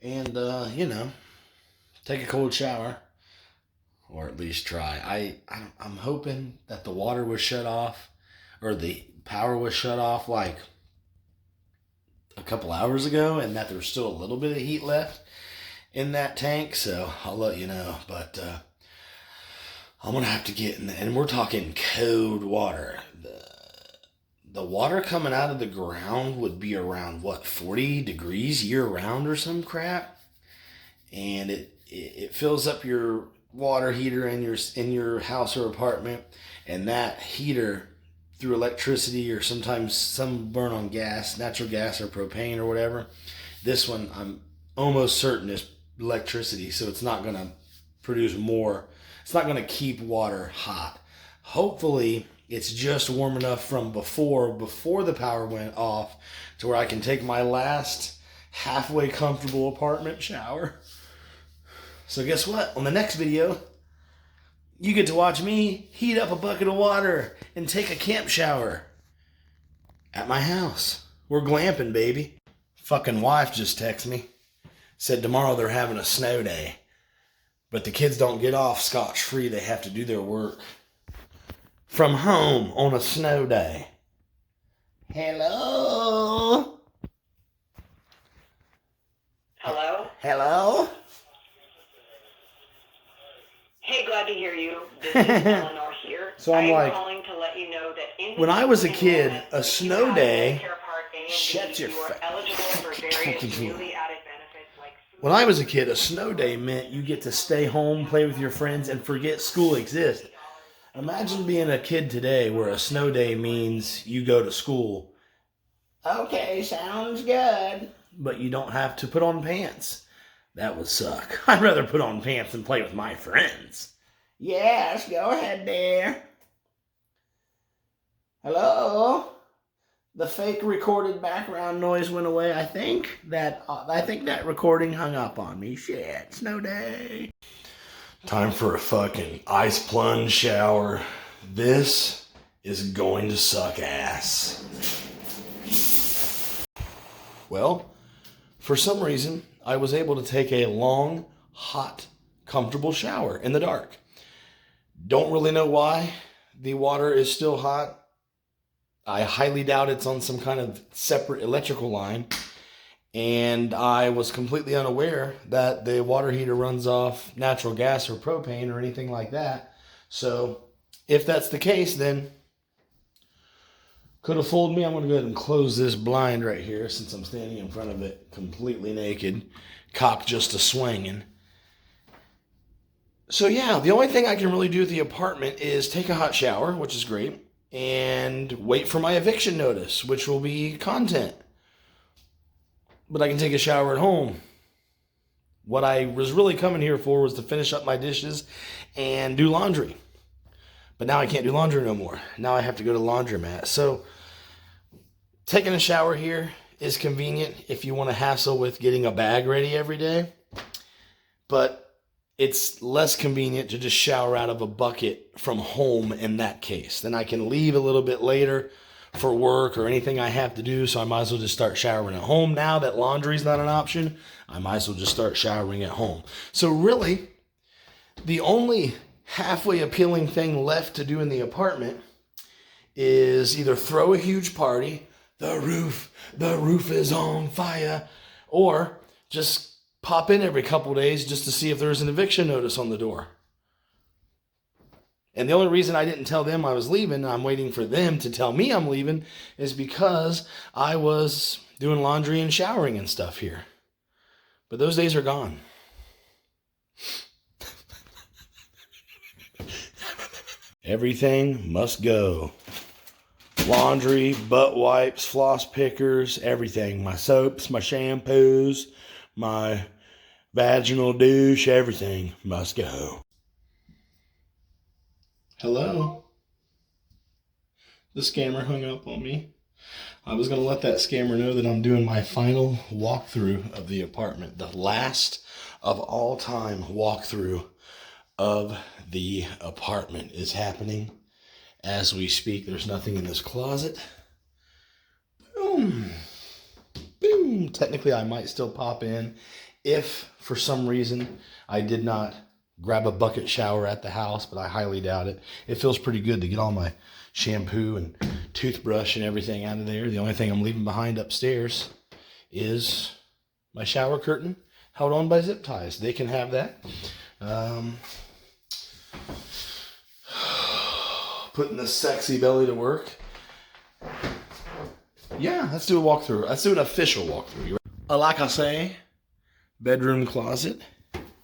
and take a cold shower, or at least try. I'm hoping that the water was shut off, or the power was shut off like a couple hours ago, and that there's still a little bit of heat left in that tank. So I'll let you know. But I'm gonna have to get in there, and we're talking cold water. The water coming out of the ground would be around 40 degrees year round or some crap, and it fills up your water heater in your house or apartment, and that heater, through electricity or sometimes some burn on gas, natural gas or propane or whatever. This one I'm almost certain is electricity, so it's not gonna produce more. It's not gonna keep water hot. Hopefully It's just warm enough from before the power went off to where I can take my last halfway comfortable apartment shower. So guess what? On the next video, you get to watch me heat up a bucket of water and take a camp shower at my house. We're glamping, baby. Fucking wife just texted me. Said tomorrow they're having a snow day. But the kids don't get off scotch-free. They have to do their work from home on a snow day. Hello? Hello? Hello? Hey, glad to hear you. This is Eleanor here. So I'm like, calling to let you know that in when I was a kid, enrollment, a if snow you day, have Medicare Part A and B, shut your you are eligible for various newly added benefits like food. when I was a kid, a snow day meant you get to stay home, play with your friends, and forget school exists. Imagine being a kid today where a snow day means you go to school. Okay, sounds good. But you don't have to put on pants. That would suck. I'd rather put on pants and play with my friends. Yes, go ahead, dear. Hello? The fake recorded background noise went away. I think that recording hung up on me. Shit, snow day. Time for a fucking ice plunge shower. This is going to suck ass. Well, for some reason, I was able to take a long, hot, comfortable shower in the dark. Don't really know why. The water is still hot. I highly doubt it's on some kind of separate electrical line. And I was completely unaware that the water heater runs off natural gas or propane or anything like that. So if that's the case, then could have fooled me. I'm going to go ahead and close this blind right here since I'm standing in front of it completely naked. Cock just a swinging. So yeah, the only thing I can really do at the apartment is take a hot shower, which is great, and wait for my eviction notice, which will be content. But I can take a shower at home. What I was really coming here for was to finish up my dishes and do laundry. But now I can't do laundry no more. Now I have to go to the laundromat. So taking a shower here is convenient if you want to hassle with getting a bag ready every day. But it's less convenient to just shower out of a bucket from home in that case. Then I can leave a little bit later for work or anything I have to do, so I might as well just start showering at home. Now that laundry's not an option, I might as well just start showering at home. So really, the only halfway appealing thing left to do in the apartment is either throw a huge party, the roof is on fire, or just pop in every couple days just to see if there's an eviction notice on the door. And the only reason I didn't tell them I was leaving, I'm waiting for them to tell me I'm leaving, is because I was doing laundry and showering and stuff here. But those days are gone. Everything must go. Laundry, butt wipes, floss pickers, everything. My soaps, my shampoos, my vaginal douche, everything must go. Hello? The scammer hung up on me. I was going to let that scammer know that I'm doing my final walkthrough of the apartment. The last of all time walkthrough of the apartment is happening as we speak. There's nothing in this closet. Boom. Boom. Technically, I might still pop in if for some reason I did not grab a bucket shower at the house, but I highly doubt it. It feels pretty good to get all my shampoo and toothbrush and everything out of there. The only thing I'm leaving behind upstairs is my shower curtain held on by zip ties. They can have that. Putting the sexy belly to work. Yeah, let's do a walkthrough. Let's do an official walkthrough. Like I say, bedroom closet,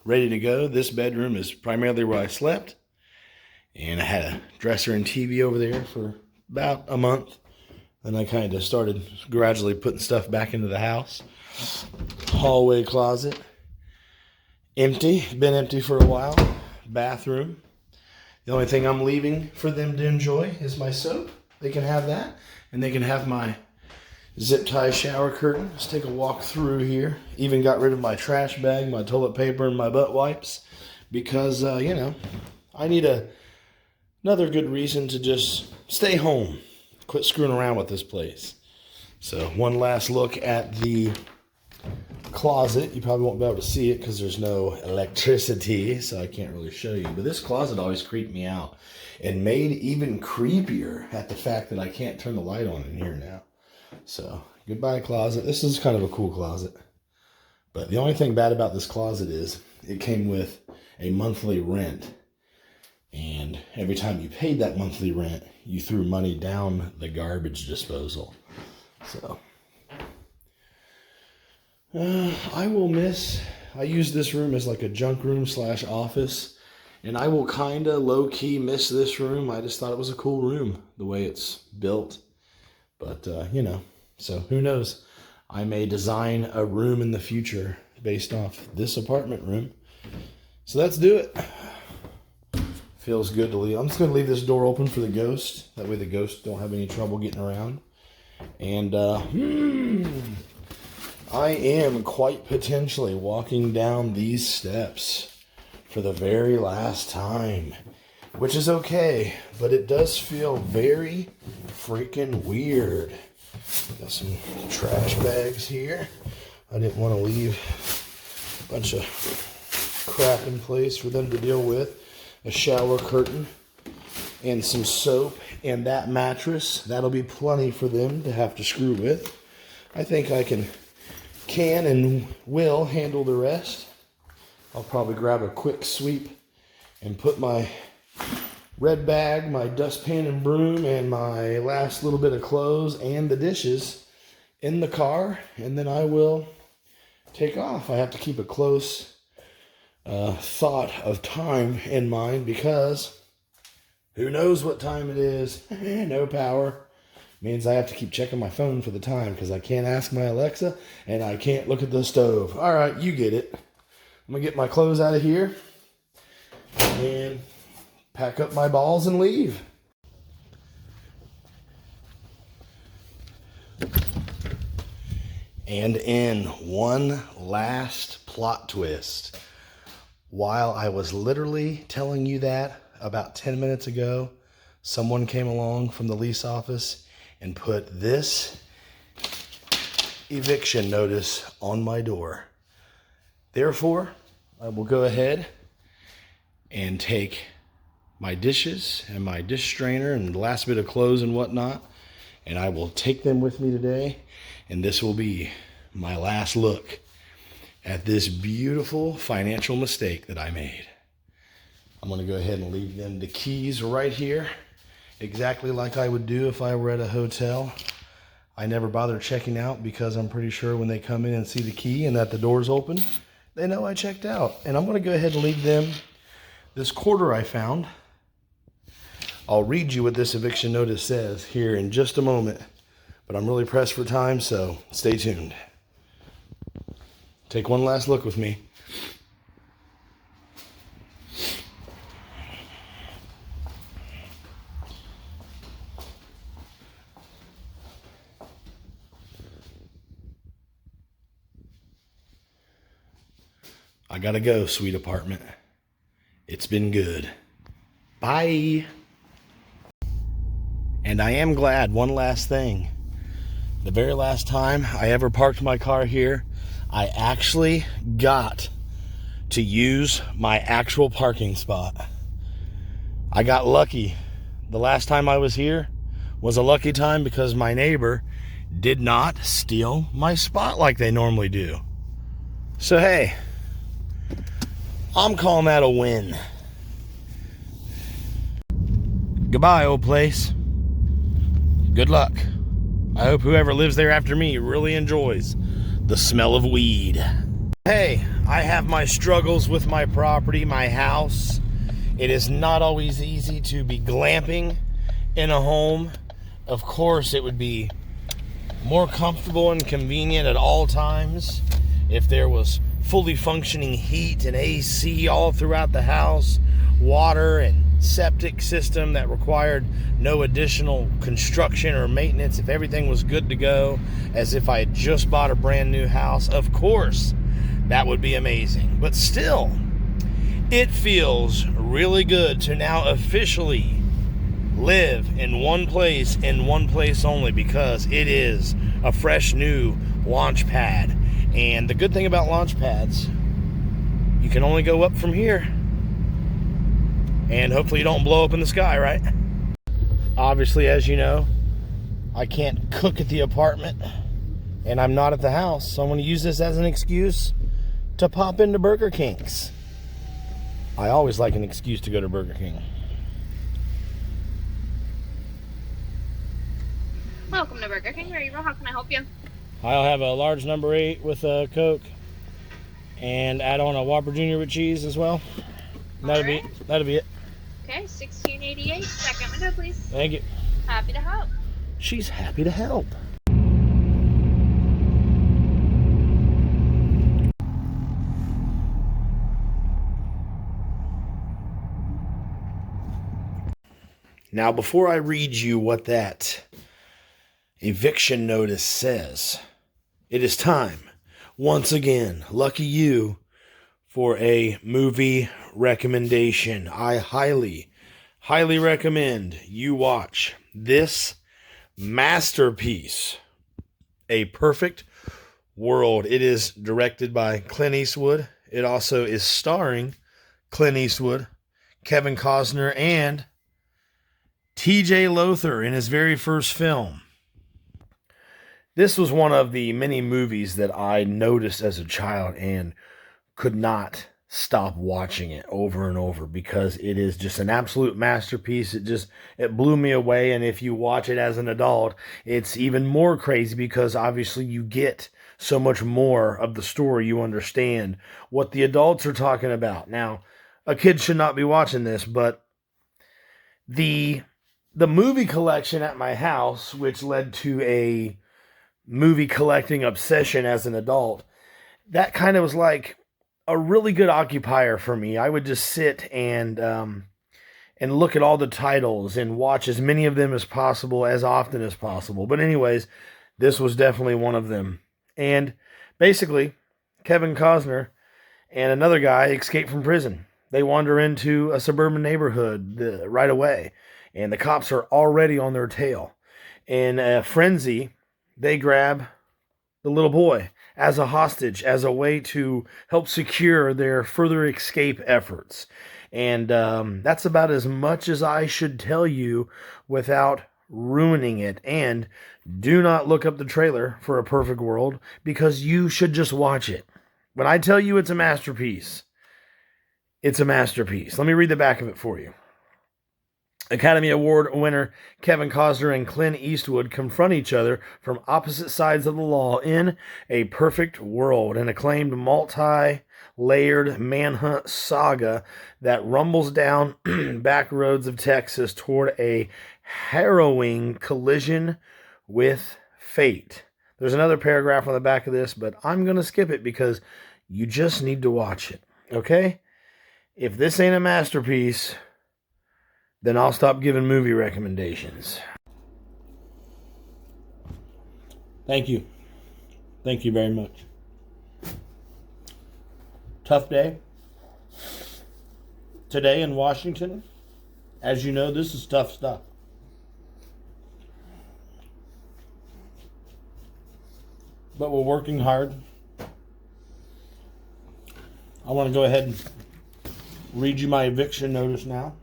ready to go. This bedroom is primarily where I slept. And I had a dresser and TV over there for about a month. Then I kind of started gradually putting stuff back into the house. Hallway closet. Empty. Been empty for a while. Bathroom. The only thing I'm leaving for them to enjoy is my soap. They can have that, and they can have my zip tie shower curtain. Let's take a walk through here. Even got rid of my trash bag, my toilet paper, and my butt wipes because, I need another good reason to just stay home. Quit screwing around with this place. So one last look at the closet. You probably won't be able to see it because there's no electricity, so I can't really show you. But this closet always creeped me out and made even creepier at the fact that I can't turn the light on in here now. So goodbye closet. This is kind of a cool closet. But the only thing bad about this closet is it came with a monthly rent. And every time you paid that monthly rent, you threw money down the garbage disposal. So I use this room as like a junk room / office, and I will kind of low-key miss this room. I just thought it was a cool room, the way it's built. But, so who knows? I may design a room in the future based off this apartment room. So let's do it. Feels good to leave. I'm just going to leave this door open for the ghost. That way the ghosts don't have any trouble getting around. And, I am quite potentially walking down these steps for the very last time, which is okay, but it does feel very freaking weird. Got some trash bags here. I didn't want to leave a bunch of crap in place for them to deal with. A shower curtain and some soap and that mattress. That'll be plenty for them to have to screw with. I think I can and will handle the rest. I'll probably grab a quick sweep and put my red bag, my dustpan and broom, and my last little bit of clothes and the dishes in the car, and then I will take off. I have to keep a close thought of time in mind because who knows what time it is. No power. Means I have to keep checking my phone for the time because I can't ask my Alexa and I can't look at the stove. All right, you get it. I'm going to get my clothes out of here and pack up my balls and leave. And in one last plot twist, while I was literally telling you that about 10 minutes ago, someone came along from the lease office and put this eviction notice on my door. Therefore, I will go ahead and take my dishes and my dish strainer and the last bit of clothes and whatnot, and I will take them with me today, and this will be my last look at this beautiful financial mistake that I made. I'm going to go ahead and leave them the keys right here, exactly like I would do if I were at a hotel. I never bother checking out because I'm pretty sure when they come in and see the key and that the door's open, they know I checked out. And I'm going to go ahead and leave them this quarter I found. I'll read you what this eviction notice says here in just a moment, but I'm really pressed for time, so stay tuned. Take one last look with me. I gotta go, sweet apartment. It's been good. Bye. And I am glad, one last thing. The very last time I ever parked my car here, I actually got to use my actual parking spot. I got lucky. The last time I was here was a lucky time because my neighbor did not steal my spot like they normally do. So hey, I'm calling that a win. Goodbye, old place. Good luck. I hope whoever lives there after me really enjoys the smell of weed. Hey, I have my struggles with my property, my house. It is not always easy to be glamping in a home. Of course, it would be more comfortable and convenient at all times if there was fully functioning heat and AC all throughout the house, water and septic system that required no additional construction or maintenance, if everything was good to go, as if I had just bought a brand new house, of course, that would be amazing. But still, it feels really good to now officially live in one place only, because it is a fresh new launch pad. And the good thing about launch pads, you can only go up from here. And hopefully you don't blow up in the sky, right? Obviously, as you know, I can't cook at the apartment, and I'm not at the house, so I'm going to use this as an excuse to pop into Burger King's. I always like an excuse to go to Burger King. Welcome to Burger King. How can I help you? I'll have a large number 8 with a Coke, and add on a Whopper Jr. with cheese as well. That'll be it. Okay, $16.88. Second window, please. Thank you. Happy to help. She's happy to help. Now, before I read you what that eviction notice says, it is time, once again, lucky you, for a movie recommendation. I highly recommend you watch this masterpiece, A Perfect World. It is directed by Clint Eastwood. It also is starring Clint Eastwood, Kevin Costner, and T.J. Lothar in his very first film. This was one of the many movies that I noticed as a child and could not stop watching it over and over, because it is just an absolute masterpiece. It blew me away. And if you watch it as an adult, it's even more crazy, because obviously you get so much more of the story. You understand what the adults are talking about. Now, a kid should not be watching this, but the movie collection at my house, which led to a movie collecting obsession as an adult, that kind of was like a really good occupier for me. I would just sit and look at all the titles and watch as many of them as possible, as often as possible. But anyways, this was definitely one of them. And basically, Kevin Costner and another guy escape from prison. They wander into a suburban neighborhood right away, and the cops are already on their tail. In a frenzy, they grab the little boy as a hostage, as a way to help secure their further escape efforts. And that's about as much as I should tell you without ruining it. And do not look up the trailer for A Perfect World, because you should just watch it. When I tell you it's a masterpiece, it's a masterpiece. Let me read the back of it for you. Academy Award winner Kevin Costner and Clint Eastwood confront each other from opposite sides of the law in A Perfect World, an acclaimed multi-layered manhunt saga that rumbles down back roads of Texas toward a harrowing collision with fate. There's another paragraph on the back of this, but I'm going to skip it because you just need to watch it, okay? If this ain't a masterpiece, then I'll stop giving movie recommendations. Thank you. Thank you very much. Tough day today in Washington. As you know, this is tough stuff. But we're working hard. I want to go ahead and read you my eviction notice now.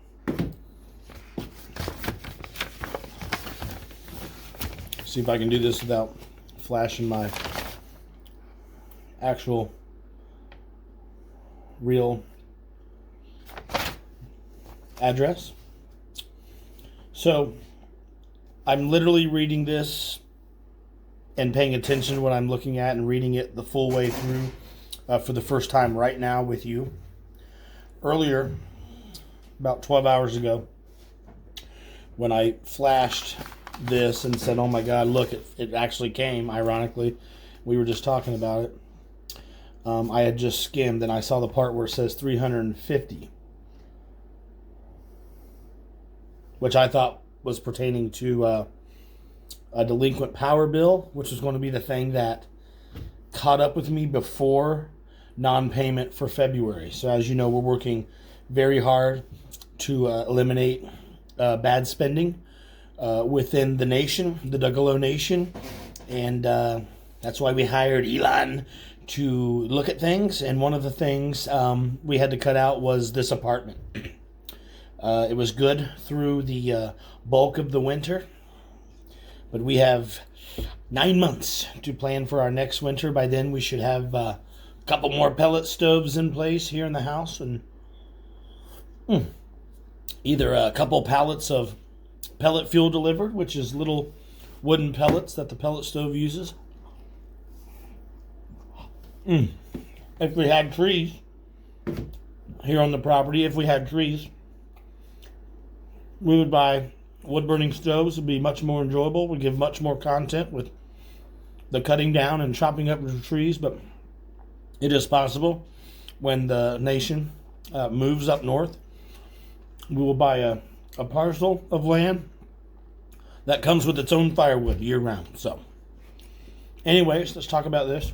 See if I can do this without flashing my actual real address. So I'm literally reading this and paying attention to what I'm looking at and reading it the full way through for the first time right now with you. Earlier, about 12 hours ago, when I flashed this and said, oh my God, look, it actually came, ironically. We were just talking about it. I had just skimmed and I saw the part where it says 350. which I thought was pertaining to a delinquent power bill, which was going to be the thing that caught up with me before non-payment for February. So as you know, we're working very hard to eliminate bad spending within the nation, the Duggalo Nation, and that's why we hired Elon to look at things. And one of the things we had to cut out was this apartment. It was good through the bulk of the winter, but we have 9 months to plan for our next winter. By then, we should have a couple more pellet stoves in place here in the house, and either a couple pallets of pellet fuel delivered, which is little wooden pellets that the pellet stove uses. If we had trees here on the property, we would buy wood-burning stoves. It would be much more enjoyable. We give much more content with the cutting down and chopping up of the trees, but it is possible when the nation moves up north, we will buy a parcel of land that comes with its own firewood year-round. So, anyways, let's talk about this.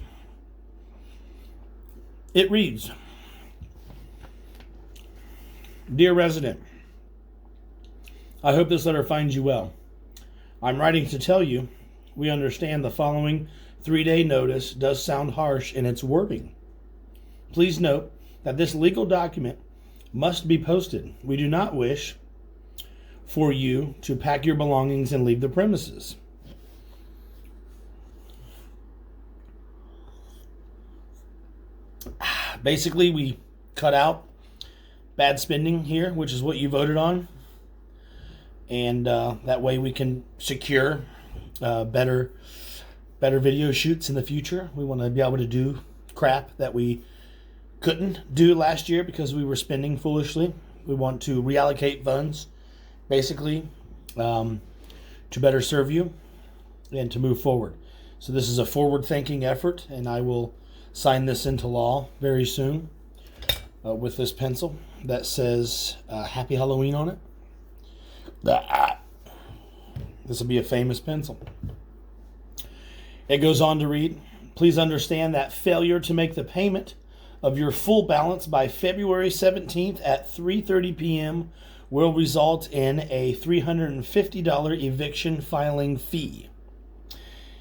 It reads, "Dear resident, I hope this letter finds you well. I'm writing to tell you we understand the following 3-day notice does sound harsh in its wording. Please note that this legal document must be posted. We do not wish for you to pack your belongings and leave the premises." Basically, we cut out bad spending here, which is what you voted on. And that way we can secure better video shoots in the future. We want to be able to do crap that we couldn't do last year because we were spending foolishly. We want to reallocate funds, basically, to better serve you and to move forward. So this is a forward-thinking effort, and I will sign this into law very soon with this pencil that says Happy Halloween on it. This will be a famous pencil. It goes on to read, "Please understand that failure to make the payment of your full balance by February 17th at 3:30 p.m. will result in a $350 eviction filing fee.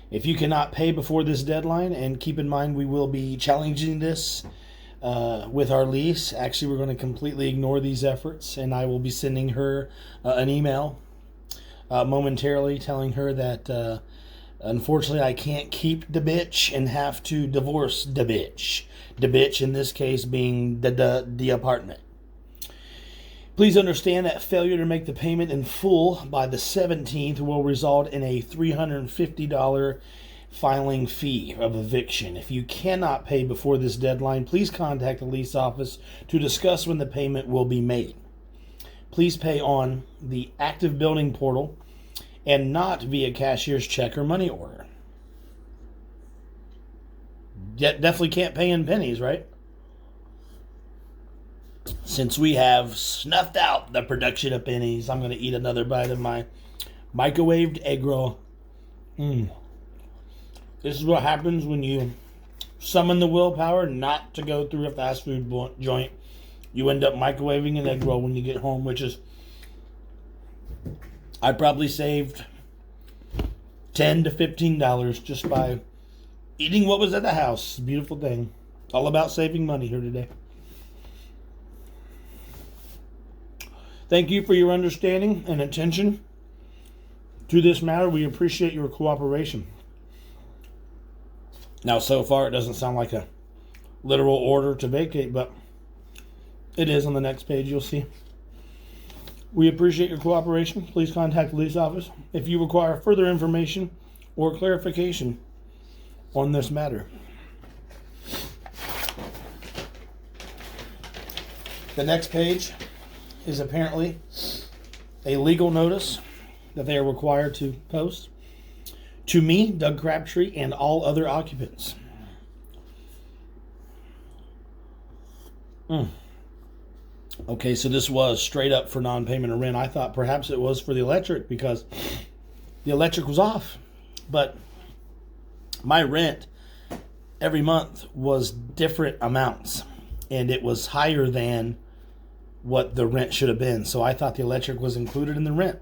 If you cannot pay before this deadline," and keep in mind we will be challenging this with our lease. Actually, we're going to completely ignore these efforts, and I will be sending her an email momentarily telling her that unfortunately I can't keep the bitch and have to divorce the bitch. The bitch in this case being the apartment. "Please understand that failure to make the payment in full by the 17th will result in a $350 filing fee of eviction. If you cannot pay before this deadline, please contact the lease office to discuss when the payment will be made. Please pay on the active building portal and not via cashier's check or money order." Definitely can't pay in pennies, right? Since we have snuffed out the production of pennies, I'm going to eat another bite of my microwaved egg roll. This is what happens when you summon the willpower not to go through a fast food joint. You end up microwaving an egg roll when you get home, which is, I probably saved $10 to $15 just by eating what was at the house. It's a beautiful thing. All about saving money here today. Thank you for your understanding and attention to this matter. We appreciate your cooperation. Now, so far, it doesn't sound like a literal order to vacate, but it is on the next page, you'll see. We appreciate your cooperation. Please contact the lease office if you require further information or clarification on this matter. The next page is apparently a legal notice that they are required to post to me, Doug Crabtree, and all other occupants. Okay, so this was straight up for non-payment of rent. I thought perhaps it was for the electric because the electric was off. But my rent every month was different amounts, and it was higher than what the rent should have been. So I thought the electric was included in the rent.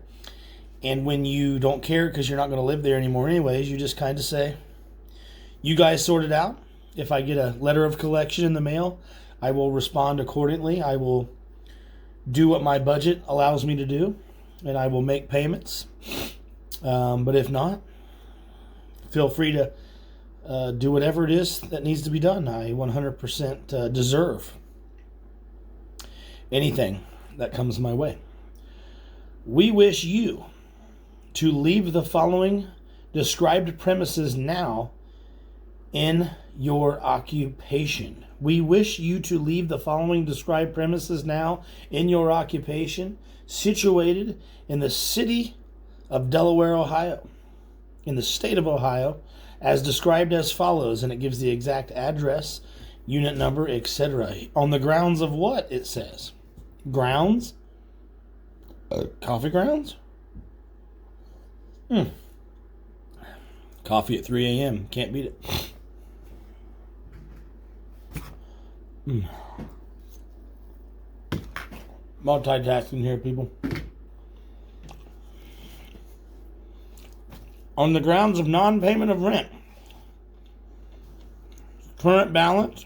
And when you don't care because you're not going to live there anymore anyways, you just kind of say, you guys sort it out. If I get a letter of collection in the mail, I will respond accordingly. I will do what my budget allows me to do, and I will make payments. But if not, feel free to do whatever it is that needs to be done. I 100% deserve anything that comes my way. We wish you to leave the following described premises now in your occupation. We wish you to leave the following described premises now in your occupation, situated in the city of Delaware, Ohio, in the state of Ohio, as described as follows, and it gives the exact address, unit number, etc. On the grounds of what, it says? Grounds? Coffee grounds? Coffee at 3 a.m. Can't beat it. Multitasking here, people. On the grounds of non-payment of rent. Current balance,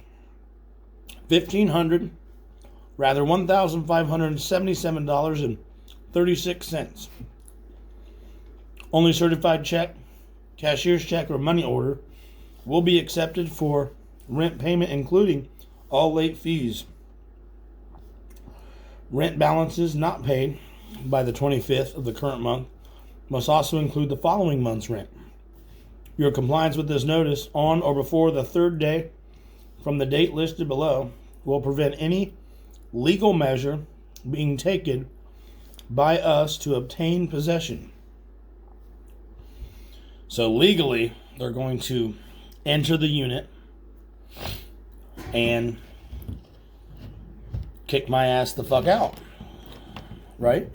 $1,577.36. Only certified check, cashier's check, or money order will be accepted for rent payment, including all late fees. Rent balances not paid by the 25th of the current month must also include the following month's rent. Your compliance with this notice on or before the third day from the date listed below will prevent any legal measure being taken by us to obtain possession. So legally, they're going to enter the unit and kick my ass the fuck out. Right?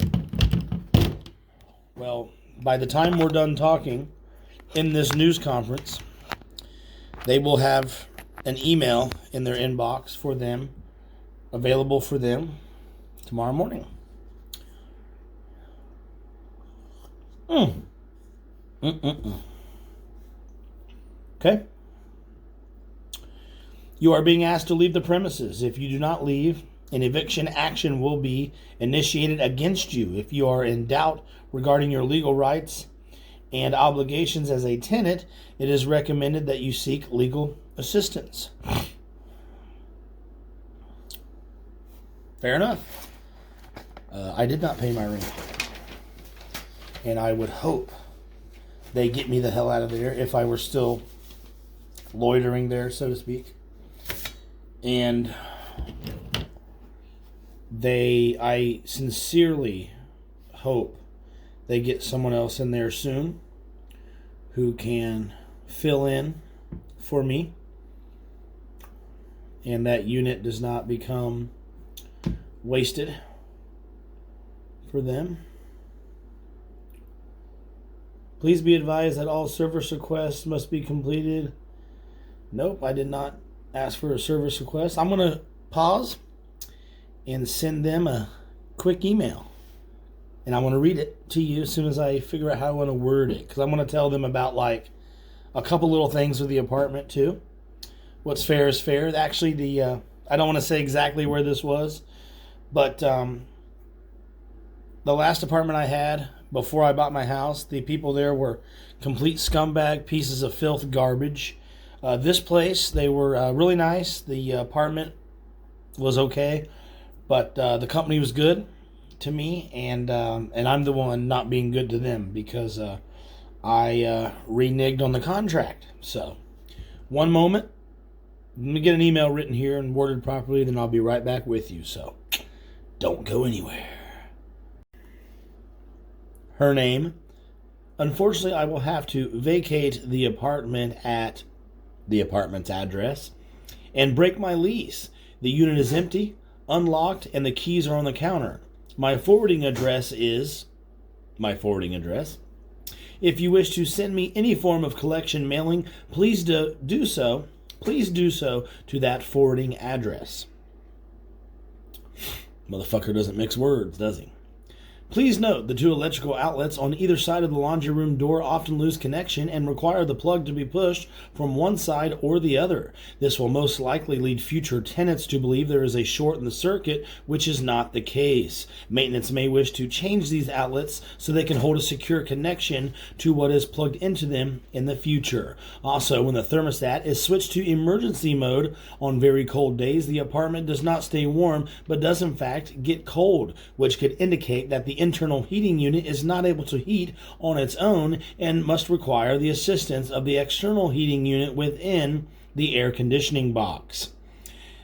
Well, by the time we're done talking in this news conference, they will have an email in their inbox for them, available for them tomorrow morning. Okay? You are being asked to leave the premises. If you do not leave, an eviction action will be initiated against you. If you are in doubt regarding your legal rights and obligations as a tenant, it is recommended that you seek legal assistance. Fair enough. I did not pay my rent. And I would hope they get me the hell out of there if I were still loitering there, so to speak. And I sincerely hope they get someone else in there soon who can fill in for me, and that unit does not become wasted for them. Please be advised that all service requests must be completed. Nope, I did not ask for a service request. I'm going to pause and send them a quick email. And I want to read it to you as soon as I figure out how I want to word it. Because I want to tell them about like a couple little things with the apartment too. What's fair is fair. Actually, I don't want to say exactly where this was. But the last apartment I had before I bought my house, the people there were complete scumbag pieces of filth garbage. This place, they were really nice. The apartment was okay. But the company was good to me, and I'm the one not being good to them because I reneged on the contract. So, one moment. Let me get an email written here and worded properly, then I'll be right back with you. So, don't go anywhere. Her name. Unfortunately, I will have to vacate the apartment at the apartment's address and break my lease. The unit is empty, unlocked and the keys are on the counter. My forwarding address is my forwarding address. If you wish to send me any form of collection mailing, please do so to that forwarding address. Motherfucker doesn't mix words, does he? Please note, the two electrical outlets on either side of the laundry room door often lose connection and require the plug to be pushed from one side or the other. This will most likely lead future tenants to believe there is a short in the circuit, which is not the case. Maintenance may wish to change these outlets so they can hold a secure connection to what is plugged into them in the future. Also, when the thermostat is switched to emergency mode on very cold days, the apartment does not stay warm, but does in fact get cold, which could indicate that the internal heating unit is not able to heat on its own and must require the assistance of the external heating unit within the air conditioning box.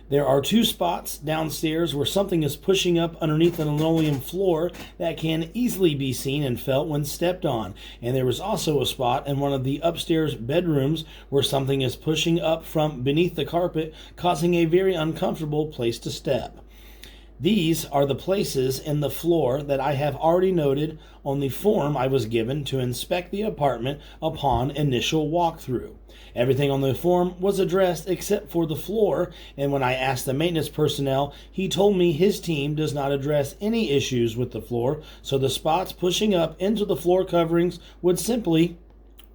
There are two spots downstairs where something is pushing up underneath the linoleum floor that can easily be seen and felt when stepped on. And there is also a spot in one of the upstairs bedrooms where something is pushing up from beneath the carpet, causing a very uncomfortable place to step. These are the places in the floor that I have already noted on the form I was given to inspect the apartment upon initial walkthrough. Everything on the form was addressed except for the floor, and when I asked the maintenance personnel, he told me his team does not address any issues with the floor, so the spots pushing up into the floor coverings would simply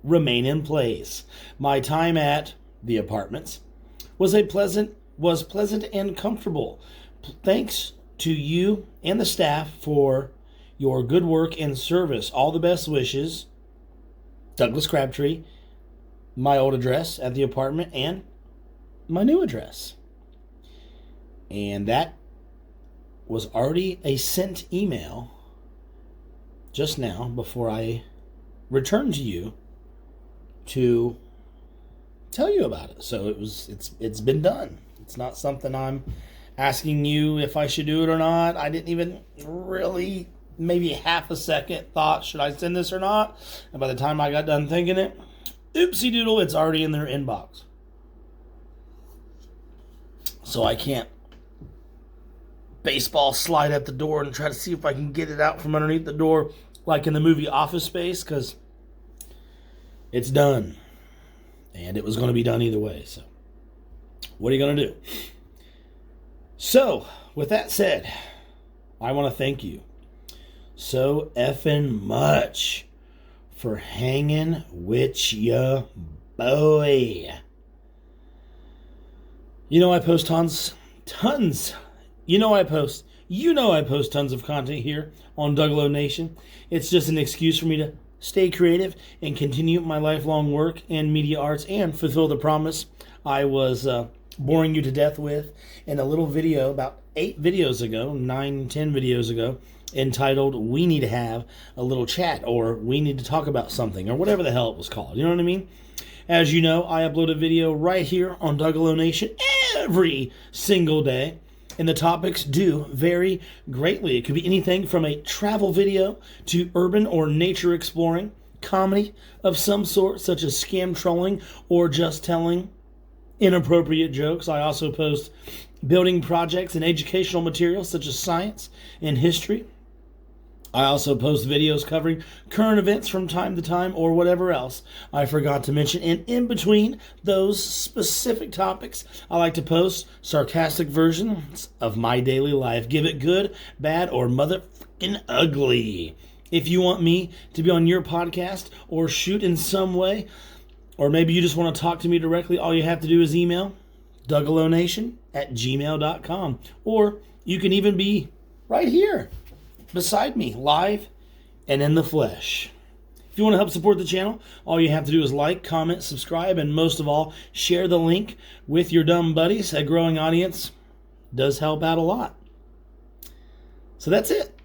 remain in place. My time at the apartments was pleasant and comfortable. Thanks to you and the staff for your good work and service. All the best wishes, Douglas Crabtree. My old address at the apartment and my new address. And that was already a sent email just now before I returned to you to tell you about it. So it's been done. It's not something I'm asking you if I should do it or not. I didn't even really, maybe half a second thought, should I send this or not? And by the time I got done thinking it, oopsie doodle, it's already in their inbox. So I can't baseball slide at the door and try to see if I can get it out from underneath the door like in the movie Office Space, because it's done. And it was going to be done either way. So what are you going to do? So, with that said, I want to thank you so effing much for hanging with ya boy. You know I post tons. You know I post tons of content here on Dougalo Nation. It's just an excuse for me to stay creative and continue my lifelong work in media arts and fulfill the promise I was boring you to death with in a little video about 10 videos ago, entitled We Need to Have a Little Chat, or We Need to Talk About Something, or whatever the hell it was called. You know what I mean? As you know, I upload a video right here on Dougalo Nation every single day, and the topics do vary greatly. It could be anything from a travel video to urban or nature exploring, comedy of some sort, such as scam trolling or just telling inappropriate jokes. I also post building projects and educational materials such as science and history. I also post videos covering current events from time to time or whatever else I forgot to mention. And in between those specific topics, I like to post sarcastic versions of my daily life. Give it good, bad, or motherfucking ugly. If you want me to be on your podcast or shoot in some way, or maybe you just want to talk to me directly, all you have to do is email dougalonation@gmail.com. Or you can even be right here beside me, live and in the flesh. If you want to help support the channel, all you have to do is like, comment, subscribe, and most of all, share the link with your dumb buddies. A growing audience does help out a lot. So that's it.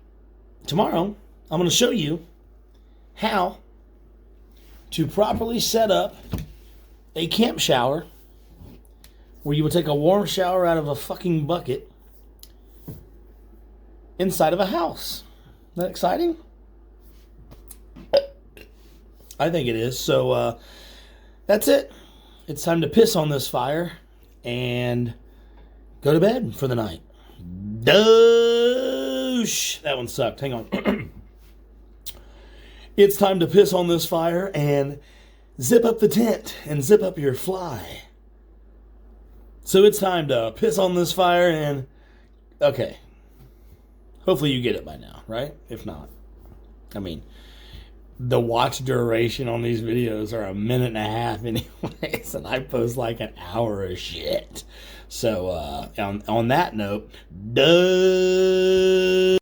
Tomorrow, I'm going to show you how to properly set up a camp shower where you would take a warm shower out of a fucking bucket inside of a house. Isn't that exciting? I think it is. So that's it. It's time to piss on this fire and go to bed for the night. Doosh. That one sucked. Hang on. It's time to piss on this fire and zip up the tent and zip up your fly. So it's time to piss on this fire and... Okay. Hopefully you get it by now, right? If not. I mean, the watch duration on these videos are 1.5 minutes anyways, and I post like an hour of shit. So on that note, duh.